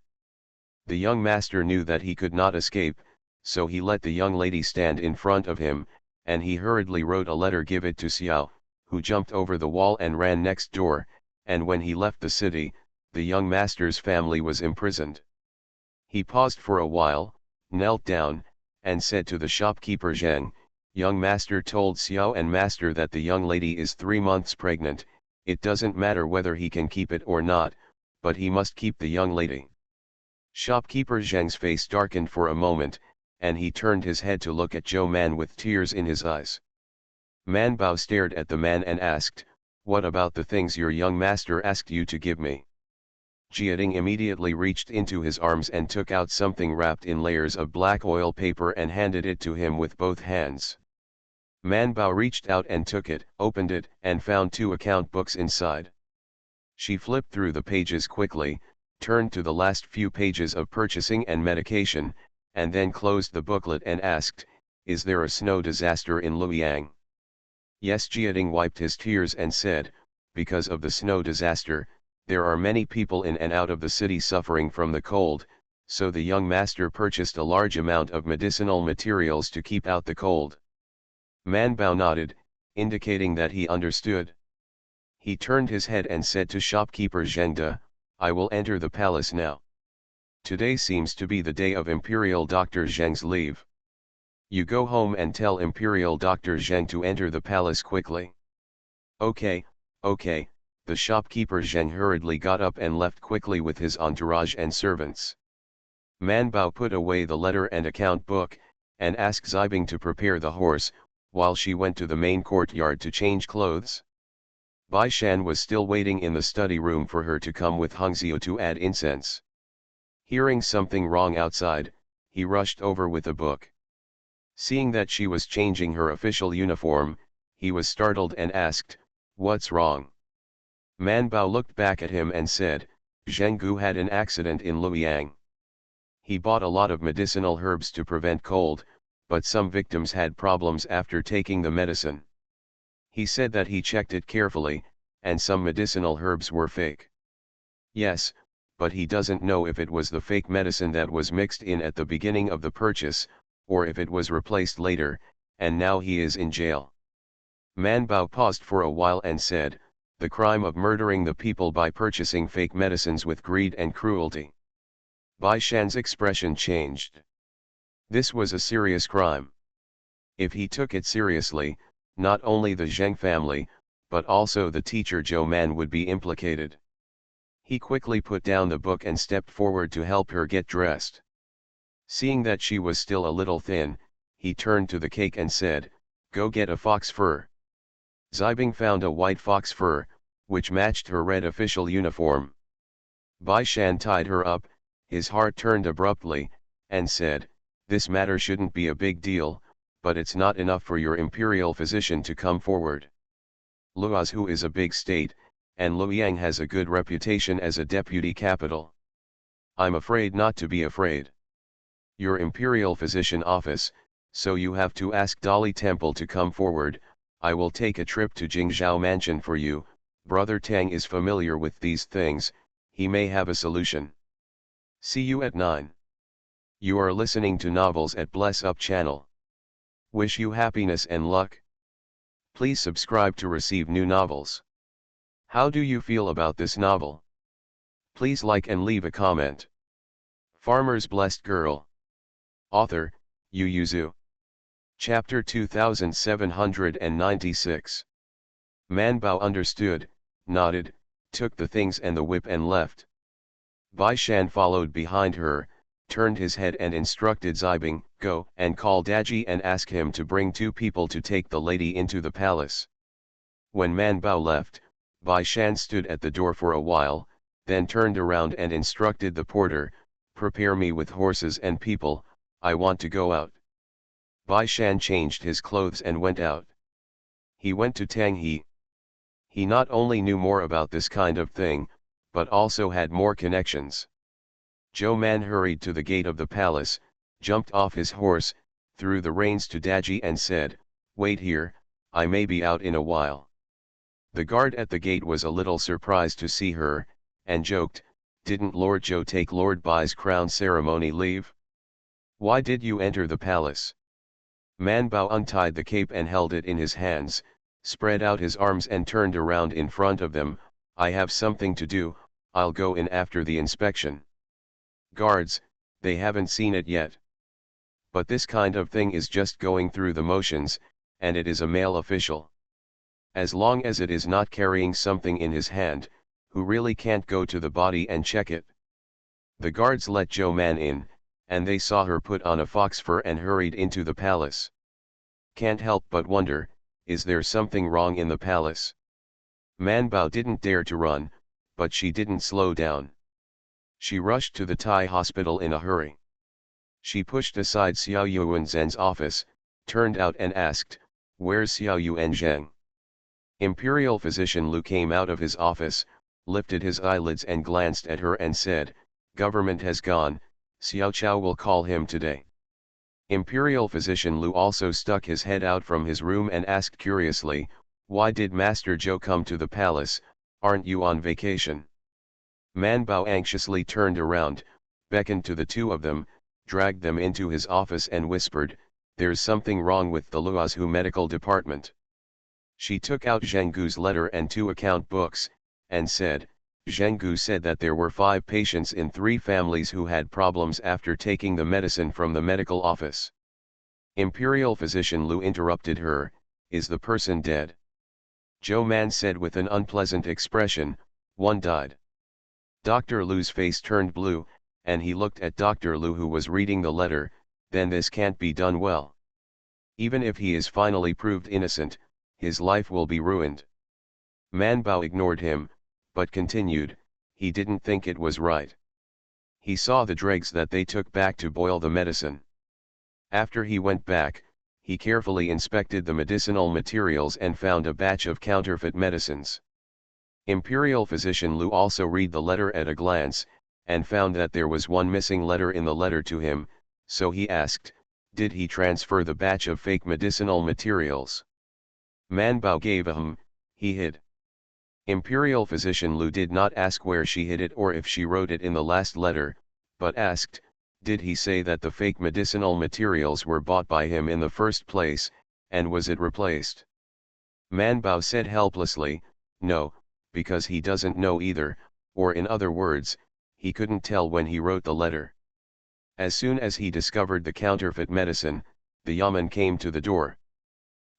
The young master knew that he could not escape, so he let the young lady stand in front of him, and he hurriedly wrote a letter, give it to Xiao, who jumped over the wall and ran next door, and when he left the city, the young master's family was imprisoned. He paused for a while, knelt down, and said to the shopkeeper Zheng, "Young master told Xiao and master that the young lady is 3 months pregnant. It doesn't matter whether he can keep it or not, but he must keep the young lady." Shopkeeper Zheng's face darkened for a moment, and he turned his head to look at Zhou Man with tears in his eyes. Man Bao stared at the man and asked, "What about the things your young master asked you to give me?" Jiating immediately reached into his arms and took out something wrapped in layers of black oil paper and handed it to him with both hands. Man Bao reached out and took it, opened it, and found 2 account books inside. She flipped through the pages quickly, turned to the last few pages of purchasing and medication, and then closed the booklet and asked, "Is there a snow disaster in Luoyang?" Yes, Jiating wiped his tears and said, "Because of the snow disaster, there are many people in and out of the city suffering from the cold, so the young master purchased a large amount of medicinal materials to keep out the cold." Man Bao nodded, indicating that he understood. He turned his head and said to shopkeeper Zheng De, "I will enter the palace now. Today seems to be the day of Imperial Dr. Zheng's leave. You go home and tell Imperial Dr. Zheng to enter the palace quickly." "Okay, okay." The shopkeeper Zheng hurriedly got up and left quickly with his entourage and servants. Man Bao put away the letter and account book, and asked Zibing to prepare the horse, while she went to the main courtyard to change clothes. Bai Shan was still waiting in the study room for her to come with Hongxiu to add incense. Hearing something wrong outside, he rushed over with a book. Seeing that she was changing her official uniform, he was startled and asked, "What's wrong?" Man Bao looked back at him and said, "Zheng Gu had an accident in Luoyang. He bought a lot of medicinal herbs to prevent cold, but some victims had problems after taking the medicine. He said that he checked it carefully, and some medicinal herbs were fake." "Yes, but he doesn't know if it was the fake medicine that was mixed in at the beginning of the purchase, or if it was replaced later, and now he is in jail." Man Bao paused for a while and said, "The crime of murdering the people by purchasing fake medicines with greed and cruelty." Bai Shan's expression changed. This was a serious crime. If he took it seriously, not only the Zheng family, but also the teacher Zhou Man would be implicated. He quickly put down the book and stepped forward to help her get dressed. Seeing that she was still a little thin, he turned to the cake and said, "Go get a fox fur." Zibing found a white fox fur, which matched her red official uniform. Bai Shan tied her up, his heart turned abruptly, and said, "This matter shouldn't be a big deal, but it's not enough for your imperial physician to come forward. Luozu is a big state, and Luoyang has a good reputation as a deputy capital. I'm afraid not to be afraid. Your imperial physician office, so you have to ask Dali Temple to come forward. I will take a trip to Jingzhou Mansion for you. Brother Tang is familiar with these things, he may have a solution. See you at 9. You are listening to Novels at Bless Up channel. Wish you happiness and luck. Please subscribe to receive new novels. How do you feel about this novel? Please like and leave a comment. Farmer's Blessed Girl. Author, Yu Yuzu. Chapter 2796. Man Bao understood, nodded, took the things and the whip and left. Bai Shan followed behind her, turned his head and instructed Zibing, "Go and call Daji and ask him to bring 2 people to take the lady into the palace." When Man Bao left, Bai Shan stood at the door for a while, then turned around and instructed the porter, "Prepare me with horses and people, I want to go out." Bai Shan changed his clothes and went out. He went to Tang He. He not only knew more about this kind of thing, but also had more connections. Zhou Man hurried to the gate of the palace, jumped off his horse, threw the reins to Daji and said, "Wait here, I may be out in a while." The guard at the gate was a little surprised to see her, and joked, "Didn't Lord Zhou take Lord Bai's crown ceremony leave? Why did you enter the palace?" Man Bao untied the cape and held it in his hands, spread out his arms and turned around in front of them. "I have something to do, I'll go in after the inspection. Guards, they haven't seen it yet. But this kind of thing is just going through the motions, and it is a male official. As long as it is not carrying something in his hand, who really can't go to the body and check it." The guards let Zhou Man in, and they saw her put on a fox fur and hurried into the palace. Can't help but wonder, is there something wrong in the palace? Man Bao didn't dare to run, but she didn't slow down. She rushed to the Thai hospital in a hurry. She pushed aside Xiao Yuanzhen's office, turned out and asked, "Where's Xiao Yuanzheng?" Imperial physician Lu came out of his office, lifted his eyelids and glanced at her and said, "Government has gone, Xiao Chao will call him today." Imperial physician Lu also stuck his head out from his room and asked curiously, "Why did Master Zhou come to the palace? Aren't you on vacation?" Man Bao anxiously turned around, beckoned to the two of them, dragged them into his office and whispered, "There's something wrong with the Luozhu medical department." She took out Zhenggu's letter and 2 account books, and said, "Zhenggu said that there were 5 patients in 3 families who had problems after taking the medicine from the medical office." Imperial physician Lu interrupted her, "Is the person dead?" Zhou Man said with an unpleasant expression, "One died." Dr. Lu's face turned blue, and he looked at Dr. Lu who was reading the letter, "Then this can't be done well. Even if he is finally proved innocent, his life will be ruined." Man Bao ignored him, but continued, "He didn't think it was right. He saw the dregs that they took back to boil the medicine. After he went back, he carefully inspected the medicinal materials and found a batch of counterfeit medicines." Imperial physician Lu also read the letter at a glance, and found that there was one missing letter in the letter to him, so he asked, "Did he transfer the batch of fake medicinal materials?" Man Bao gave a "He hid." Imperial physician Lu did not ask where she hid it or if she wrote it in the last letter, but asked, "Did he say that the fake medicinal materials were bought by him in the first place, and was it replaced?" Man Bao said helplessly, "No, because he doesn't know either, or in other words, he couldn't tell when he wrote the letter. As soon as he discovered the counterfeit medicine, the Yaman came to the door.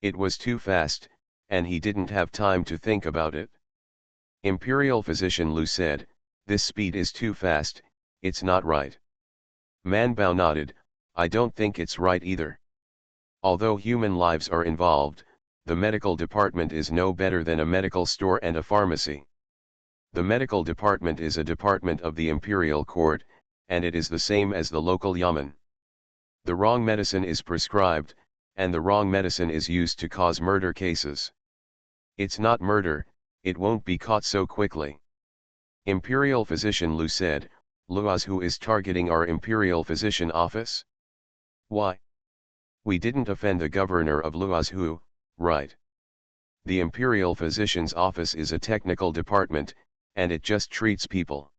It was too fast, and he didn't have time to think about it." Imperial physician Lu said, "This speed is too fast, it's not right." Man Bao nodded, "I don't think it's right either. Although human lives are involved, the medical department is no better than a medical store and a pharmacy. The medical department is a department of the imperial court, and it is the same as the local yamen. The wrong medicine is prescribed, and the wrong medicine is used to cause murder cases. It's not murder, it won't be caught so quickly." Imperial physician Lu said, "Luozhu is targeting our imperial physician office? Why? We didn't offend the governor of Luozhu, right? The imperial physician's office is a technical department, and it just treats people.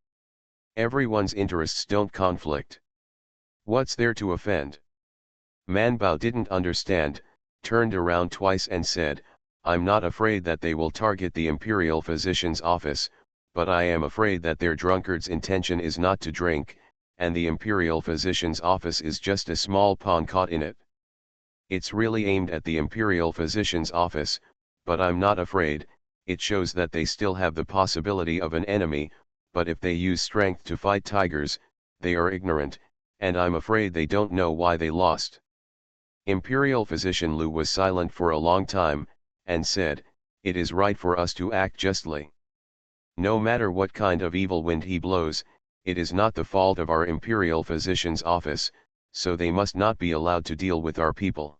Everyone's interests don't conflict. What's there to offend?" Man Bao didn't understand, turned around twice and said, "I'm not afraid that they will target the imperial physician's office, but I am afraid that their drunkard's intention is not to drink, and the imperial physician's office is just a small pawn caught in it. It's really aimed at the imperial physician's office, but I'm not afraid. It shows that they still have the possibility of an enemy, but if they use strength to fight tigers, they are ignorant, and I'm afraid they don't know why they lost." Imperial physician Lu was silent for a long time, and said, "It is right for us to act justly. No matter what kind of evil wind he blows, it is not the fault of our imperial physician's office, so they must not be allowed to deal with our people."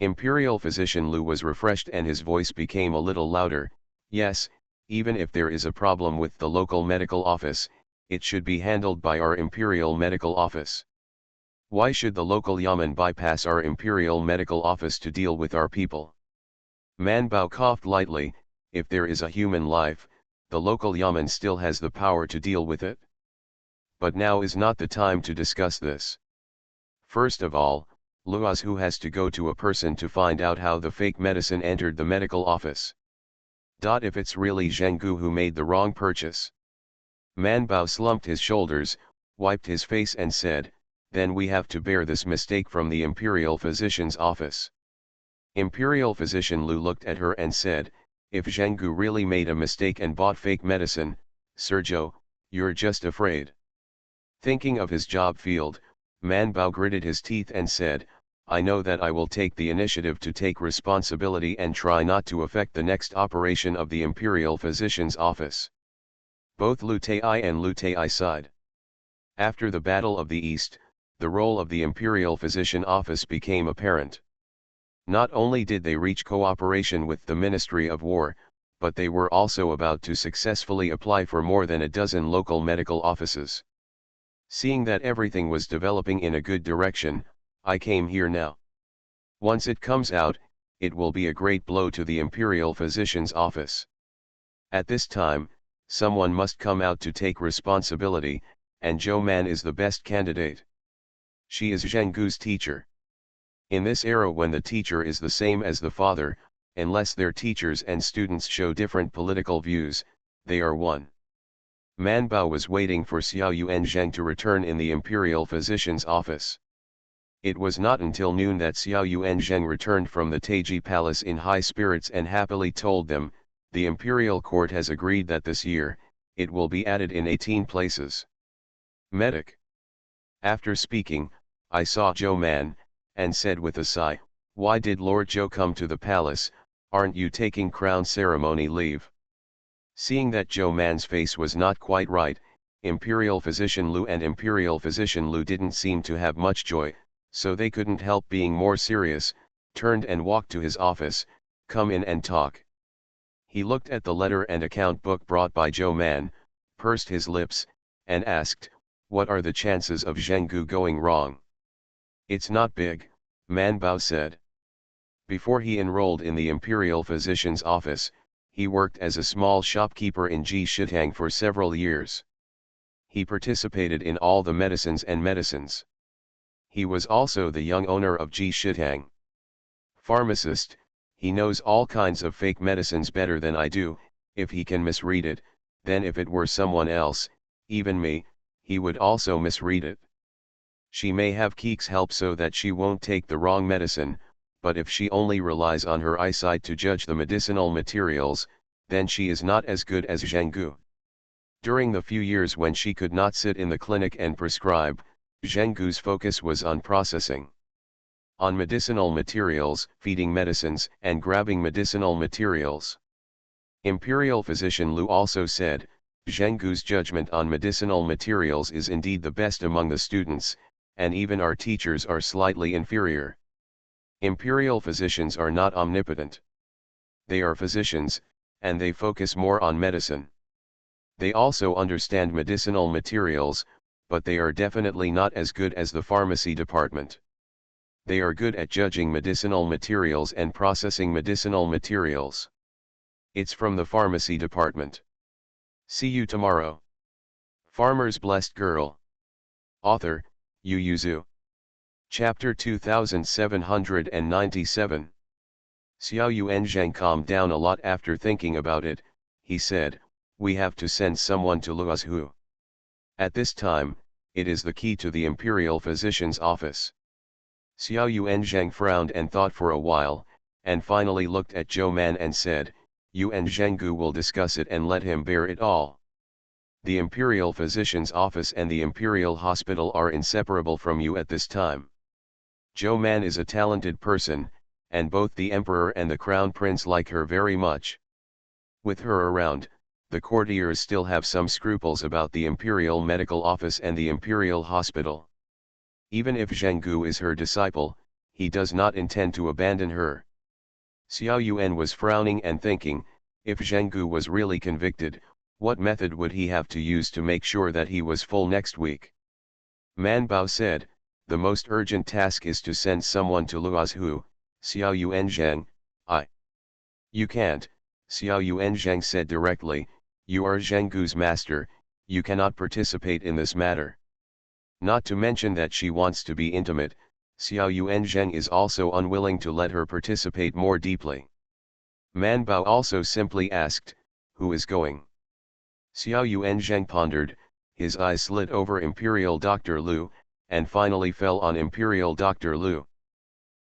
Imperial physician Lu was refreshed and his voice became a little louder, "Yes, even if there is a problem with the local medical office, it should be handled by our imperial medical office. Why should the local yamen bypass our imperial medical office to deal with our people?" Man Bao coughed lightly, "If there is a human life, the local yamen still has the power to deal with it. But now is not the time to discuss this. First of all, Luozhu has to go to a person to find out how the fake medicine entered the medical office. If it's really Zhenggu who made the wrong purchase." Man Bao slumped his shoulders, wiped his face and said, "Then we have to bear this mistake from the imperial physician's office." Imperial physician Lu looked at her and said, "If Zhenggu really made a mistake and bought fake medicine, Sergio, you're just afraid." Thinking of his job field, Man Bao gritted his teeth and said, "I know that I will take the initiative to take responsibility and try not to affect the next operation of the imperial physician's office." Both Lu Tai and Lu Tai sighed. After the Battle of the East, the role of the Imperial Physician Office became apparent. Not only did they reach cooperation with the Ministry of War, but they were also about to successfully apply for more than a dozen local medical offices. Seeing that everything was developing in a good direction, I came here now. Once it comes out, it will be a great blow to the Imperial Physician's Office. At this time, someone must come out to take responsibility, and Zhou Man is the best candidate. She is Zheng Gu's teacher. In this era when the teacher is the same as the father, unless their teachers and students show different political views, they are one. Man Bao was waiting for Xiao Yuan Zheng to return in the Imperial Physician's Office. It was not until noon that Xiao Yuan Zheng returned from the Taiji Palace in high spirits and happily told them, the Imperial Court has agreed that this year, it will be added in 18 places. Medic. After speaking, I saw Zhou Man, and said with a sigh, why did Lord Zhou come to the palace, aren't you taking crown ceremony leave? Seeing that Zhou Man's face was not quite right, Imperial Physician Lu and Imperial Physician Lu didn't seem to have much joy, so they couldn't help being more serious, turned and walked to his office, come in and talk. He looked at the letter and account book brought by Zhou Man, pursed his lips, and asked, what are the chances of Zheng Gu going wrong? It's not big, Man Bao said. Before he enrolled in the Imperial Physician's Office, he worked as a small shopkeeper in Ji Shitang for several years. He participated in all the medicines. He was also the young owner of Ji Shitang. Pharmacist, he knows all kinds of fake medicines better than I do. If he can misread it, then if it were someone else, even me, he would also misread it. She may have Keek's help so that she won't take the wrong medicine, but if she only relies on her eyesight to judge the medicinal materials, then she is not as good as Zheng Gu. During the few years when she could not sit in the clinic and prescribe, Zheng Gu's focus was on processing. On medicinal materials, feeding medicines, and grabbing medicinal materials. Imperial Physician Lu also said, Zheng Gu's judgment on medicinal materials is indeed the best among the students, and even our teachers are slightly inferior. Imperial physicians are not omnipotent. They are physicians, and they focus more on medicine. They also understand medicinal materials, but they are definitely not as good as the pharmacy department. They are good at judging medicinal materials and processing medicinal materials. It's from the pharmacy department. See you tomorrow. Farmer's Blessed Girl. Author, Yu Yuzu. Chapter 2797. Xiao Yuan Zheng calmed down a lot after thinking about it. He said, we have to send someone to Luozhu. At this time, it is the key to the Imperial Physician's Office. Xiao Yuan Zheng frowned and thought for a while, and finally looked at Zhou Man and said, Yuan Zhenggu will discuss it and let him bear it all. The Imperial Physician's Office and the Imperial Hospital are inseparable from you at this time. Zhou Man is a talented person, and both the Emperor and the Crown Prince like her very much. With her around, the courtiers still have some scruples about the Imperial Medical Office and the Imperial Hospital. Even if Zheng Gu is her disciple, he does not intend to abandon her. Xiao Yuan was frowning and thinking, if Zheng Gu was really convicted, what method would he have to use to make sure that he was full next week? Man Bao said, the most urgent task is to send someone to Luozhu. Xiao Yuan Zheng, You can't, Xiao Yuan Zheng said directly, you are Zheng Gu's master, you cannot participate in this matter. Not to mention that she wants to be intimate, Xiao Yuan Zheng is also unwilling to let her participate more deeply. Man Bao also simply asked, who is going? Xiao Yuan Zheng pondered, his eyes slid over Imperial Dr. Lu, and finally fell on Imperial Dr. Lu.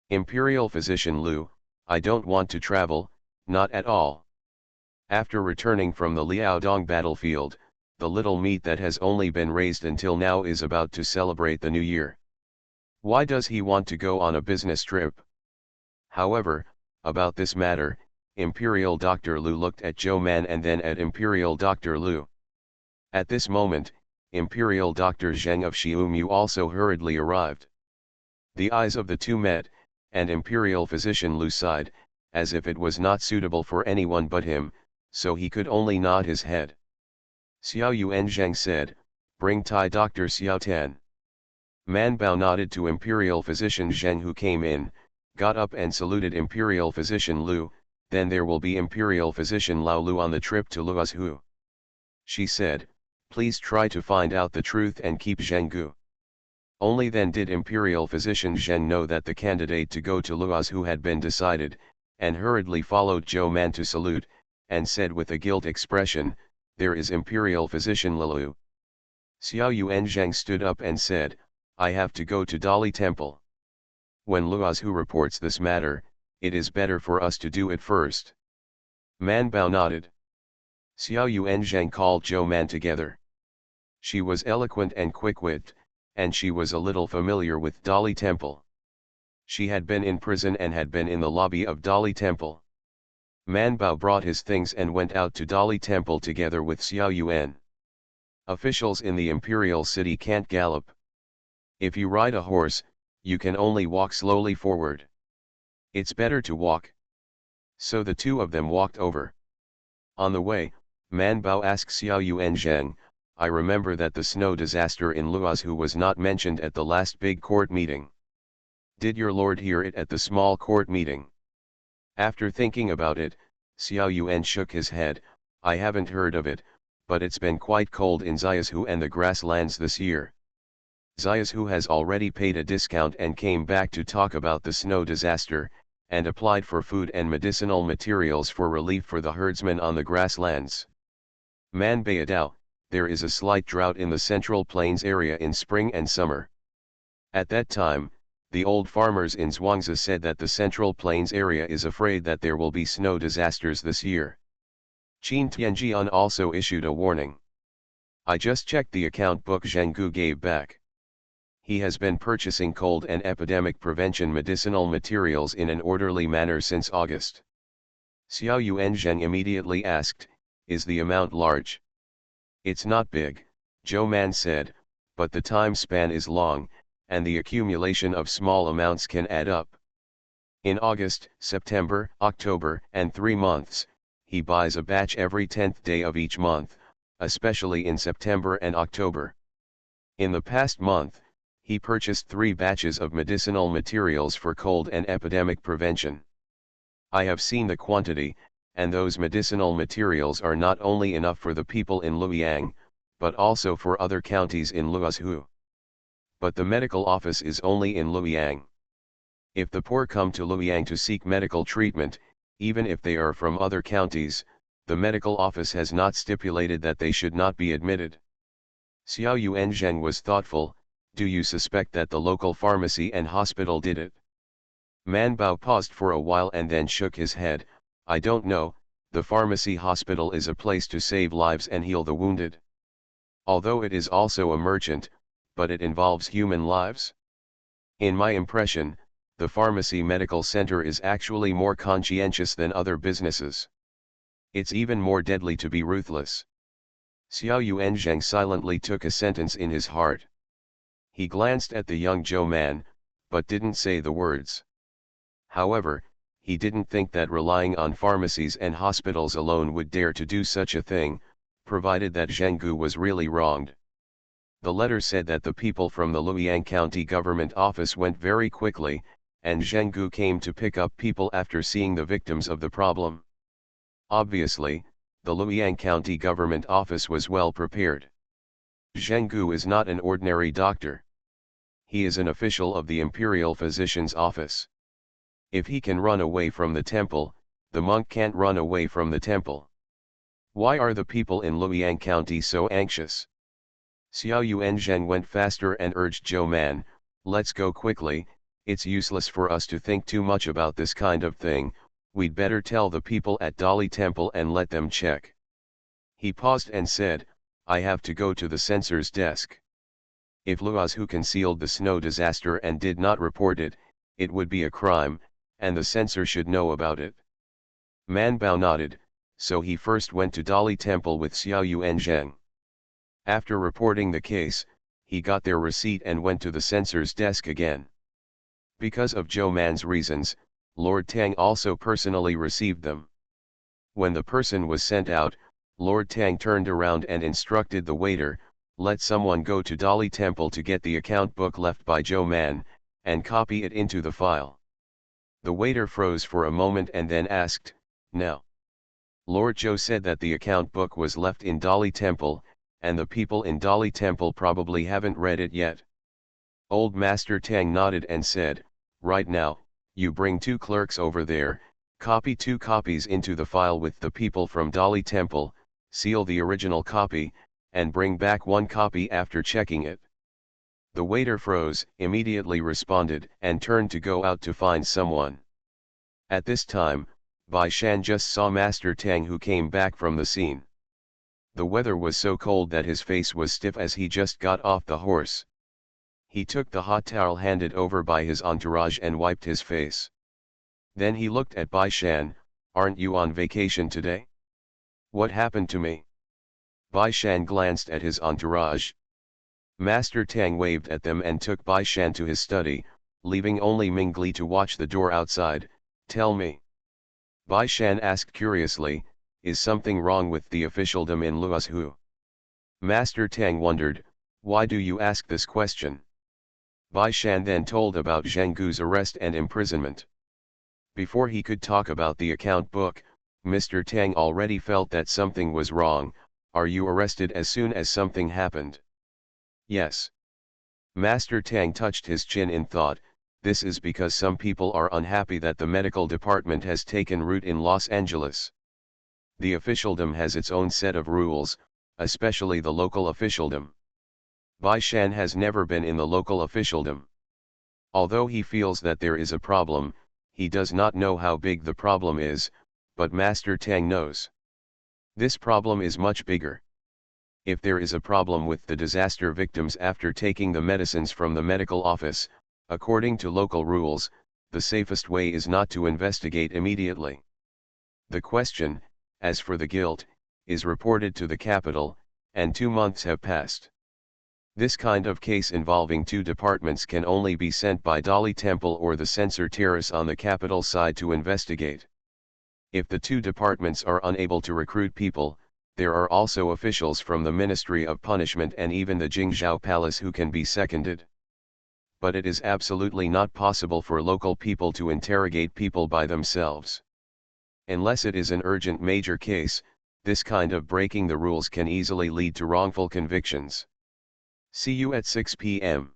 Imperial Physician Lu, I don't want to travel, not at all. After returning from the Liaodong battlefield, the little meat that has only been raised until now is about to celebrate the new year. Why does he want to go on a business trip? However, about this matter, Imperial Dr. Lu looked at Zhou Man and then at Imperial Dr. Lu. At this moment, Imperial Doctor Zheng of Xiumu also hurriedly arrived. The eyes of the two met, and Imperial Physician Lu sighed, as if it was not suitable for anyone but him, so he could only nod his head. Xiao Yuan Zheng said, "Bring Thai Doctor Xiao Tan." Man Bao nodded to Imperial Physician Zheng, who came in, got up and saluted Imperial Physician Lu. "Then there will be Imperial Physician Lao Lu on the trip to Luozhu." She said, "Please try to find out the truth and keep Zhenggu." Only then did Imperial Physician Zheng know that the candidate to go to Luozhu had been decided, and hurriedly followed Zhou Man to salute, and said with a guilt expression, "There is Imperial Physician Lilu." Xiao Yuan Zheng stood up and said, "I have to go to Dali Temple. When Luozhu reports this matter, it is better for us to do it first." Man Bao nodded. Xiao Yuan Zheng called Zhou Man together. She was eloquent and quick-witted, and she was a little familiar with Dali Temple. She had been in prison and had been in the lobby of Dali Temple. Man Bao brought his things and went out to Dali Temple together with Xiao Yuan. Officials in the imperial city can't gallop. If you ride a horse, you can only walk slowly forward. It's better to walk. So the two of them walked over. On the way, Man Bao asked Xiao Yuan Zheng, "I remember that the snow disaster in Luozhu was not mentioned at the last big court meeting. Did your lord hear it at the small court meeting?" After thinking about it, Xiao Yuan shook his head, "I haven't heard of it, but it's been quite cold in Xiuzhu and the grasslands this year. Xiuzhu has already paid a discount and came back to talk about the snow disaster, and applied for food and medicinal materials for relief for the herdsmen on the grasslands. Man Bayadao, there is a slight drought in the Central Plains area in spring and summer. At that time, the old farmers in Zhuangzi said that the Central Plains area is afraid that there will be snow disasters this year. Qin Tianjian also issued a warning. I just checked the account book Zhenggu gave back. He has been purchasing cold and epidemic prevention medicinal materials in an orderly manner since August." Xiao Yuan Zheng immediately asked, "Is the amount large?" "It's not big," Zhou Man said, "but the time span is long, and the accumulation of small amounts can add up. In August, September, October, and 3 months, he buys a batch every 10th day of each month, especially in September and October. In the past month, he purchased 3 batches of medicinal materials for cold and epidemic prevention. I have seen the quantity, and those medicinal materials are not only enough for the people in Luoyang, but also for other counties in Luozhu. But the medical office is only in Luoyang. If the poor come to Luoyang to seek medical treatment, even if they are from other counties, the medical office has not stipulated that they should not be admitted." Xiao Yuan Zheng was thoughtful. "Do you suspect that the local pharmacy and hospital did it?" Man Bao paused for a while and then shook his head. "I don't know, the pharmacy hospital is a place to save lives and heal the wounded. Although it is also a merchant, but it involves human lives. In my impression, the pharmacy medical center is actually more conscientious than other businesses. It's even more deadly to be ruthless." Xiao Yuan Zheng silently took a sentence in his heart. He glanced at the young Zhou Man, but didn't say the words. However, he didn't think that relying on pharmacies and hospitals alone would dare to do such a thing, provided that Zhenggu was really wronged. The letter said that the people from the Luoyang County government office went very quickly, and Zhenggu came to pick up people after seeing the victims of the problem. Obviously, the Luoyang County government office was well prepared. Zhenggu is not an ordinary doctor. He is an official of the Imperial Physician's office. If he can run away from the temple, the monk can't run away from the temple. Why are the people in Luoyang County so anxious? Xiao Yuan Zheng went faster and urged Zhou Man, "Let's go quickly, it's useless for us to think too much about this kind of thing, we'd better tell the people at Dali Temple and let them check." He paused and said, "I have to go to the censor's desk. If Luozhu concealed the snow disaster and did not report it, it would be a crime, and the censor should know about it." Man Bao nodded, so he first went to Dali Temple with Xiao Yuan Zheng. After reporting the case, he got their receipt and went to the censor's desk again. Because of Zhou Man's reasons, Lord Tang also personally received them. When the person was sent out, Lord Tang turned around and instructed the waiter, "Let someone go to Dali Temple to get the account book left by Zhou Man, and copy it into the file." The waiter froze for a moment and then asked, "Now?" Lord Zhou said that the account book was left in Dali Temple, and the people in Dali Temple probably haven't read it yet. Old Master Tang nodded and said, "Right now, you bring 2 clerks over there, copy 2 copies into the file with the people from Dali Temple, seal the original copy, and bring back 1 copy after checking it." The waiter froze, immediately responded, and turned to go out to find someone. At this time, Bai Shan just saw Master Tang, who came back from the scene. The weather was so cold that his face was stiff as he just got off the horse. He took the hot towel handed over by his entourage and wiped his face. Then he looked at Bai Shan, "Aren't you on vacation today? What happened to me?" Bai Shan glanced at his entourage. Master Tang waved at them and took Bai Shan to his study, leaving only Mingli to watch the door outside. "Tell me." Bai Shan asked curiously, "Is something wrong with the officialdom in Luozhu?" Master Tang wondered, "Why do you ask this question?" Bai Shan then told about Zheng Gu's arrest and imprisonment. Before he could talk about the account book, Mr. Tang already felt that something was wrong. "Are you arrested as soon as something happened?" "Yes." Master Tang touched his chin in thought. "This is because some people are unhappy that the medical department has taken root in Los Angeles. The officialdom has its own set of rules, especially the local officialdom. Bai Shan has never been in the local officialdom. Although he feels that there is a problem, he does not know how big the problem is, but Master Tang knows. This problem is much bigger. If there is a problem with the disaster victims after taking the medicines from the medical office, according to local rules, the safest way is not to investigate immediately. The question, as for the guilt, is reported to the capital, and 2 months have passed. This kind of case involving 2 departments can only be sent by Dali Temple or the censor terrace on the capital side to investigate. If the 2 departments are unable to recruit people, there are also officials from the Ministry of Punishment and even the Jingzhou Palace who can be seconded. But it is absolutely not possible for local people to interrogate people by themselves. Unless it is an urgent major case, this kind of breaking the rules can easily lead to wrongful convictions. See you at 6 p.m.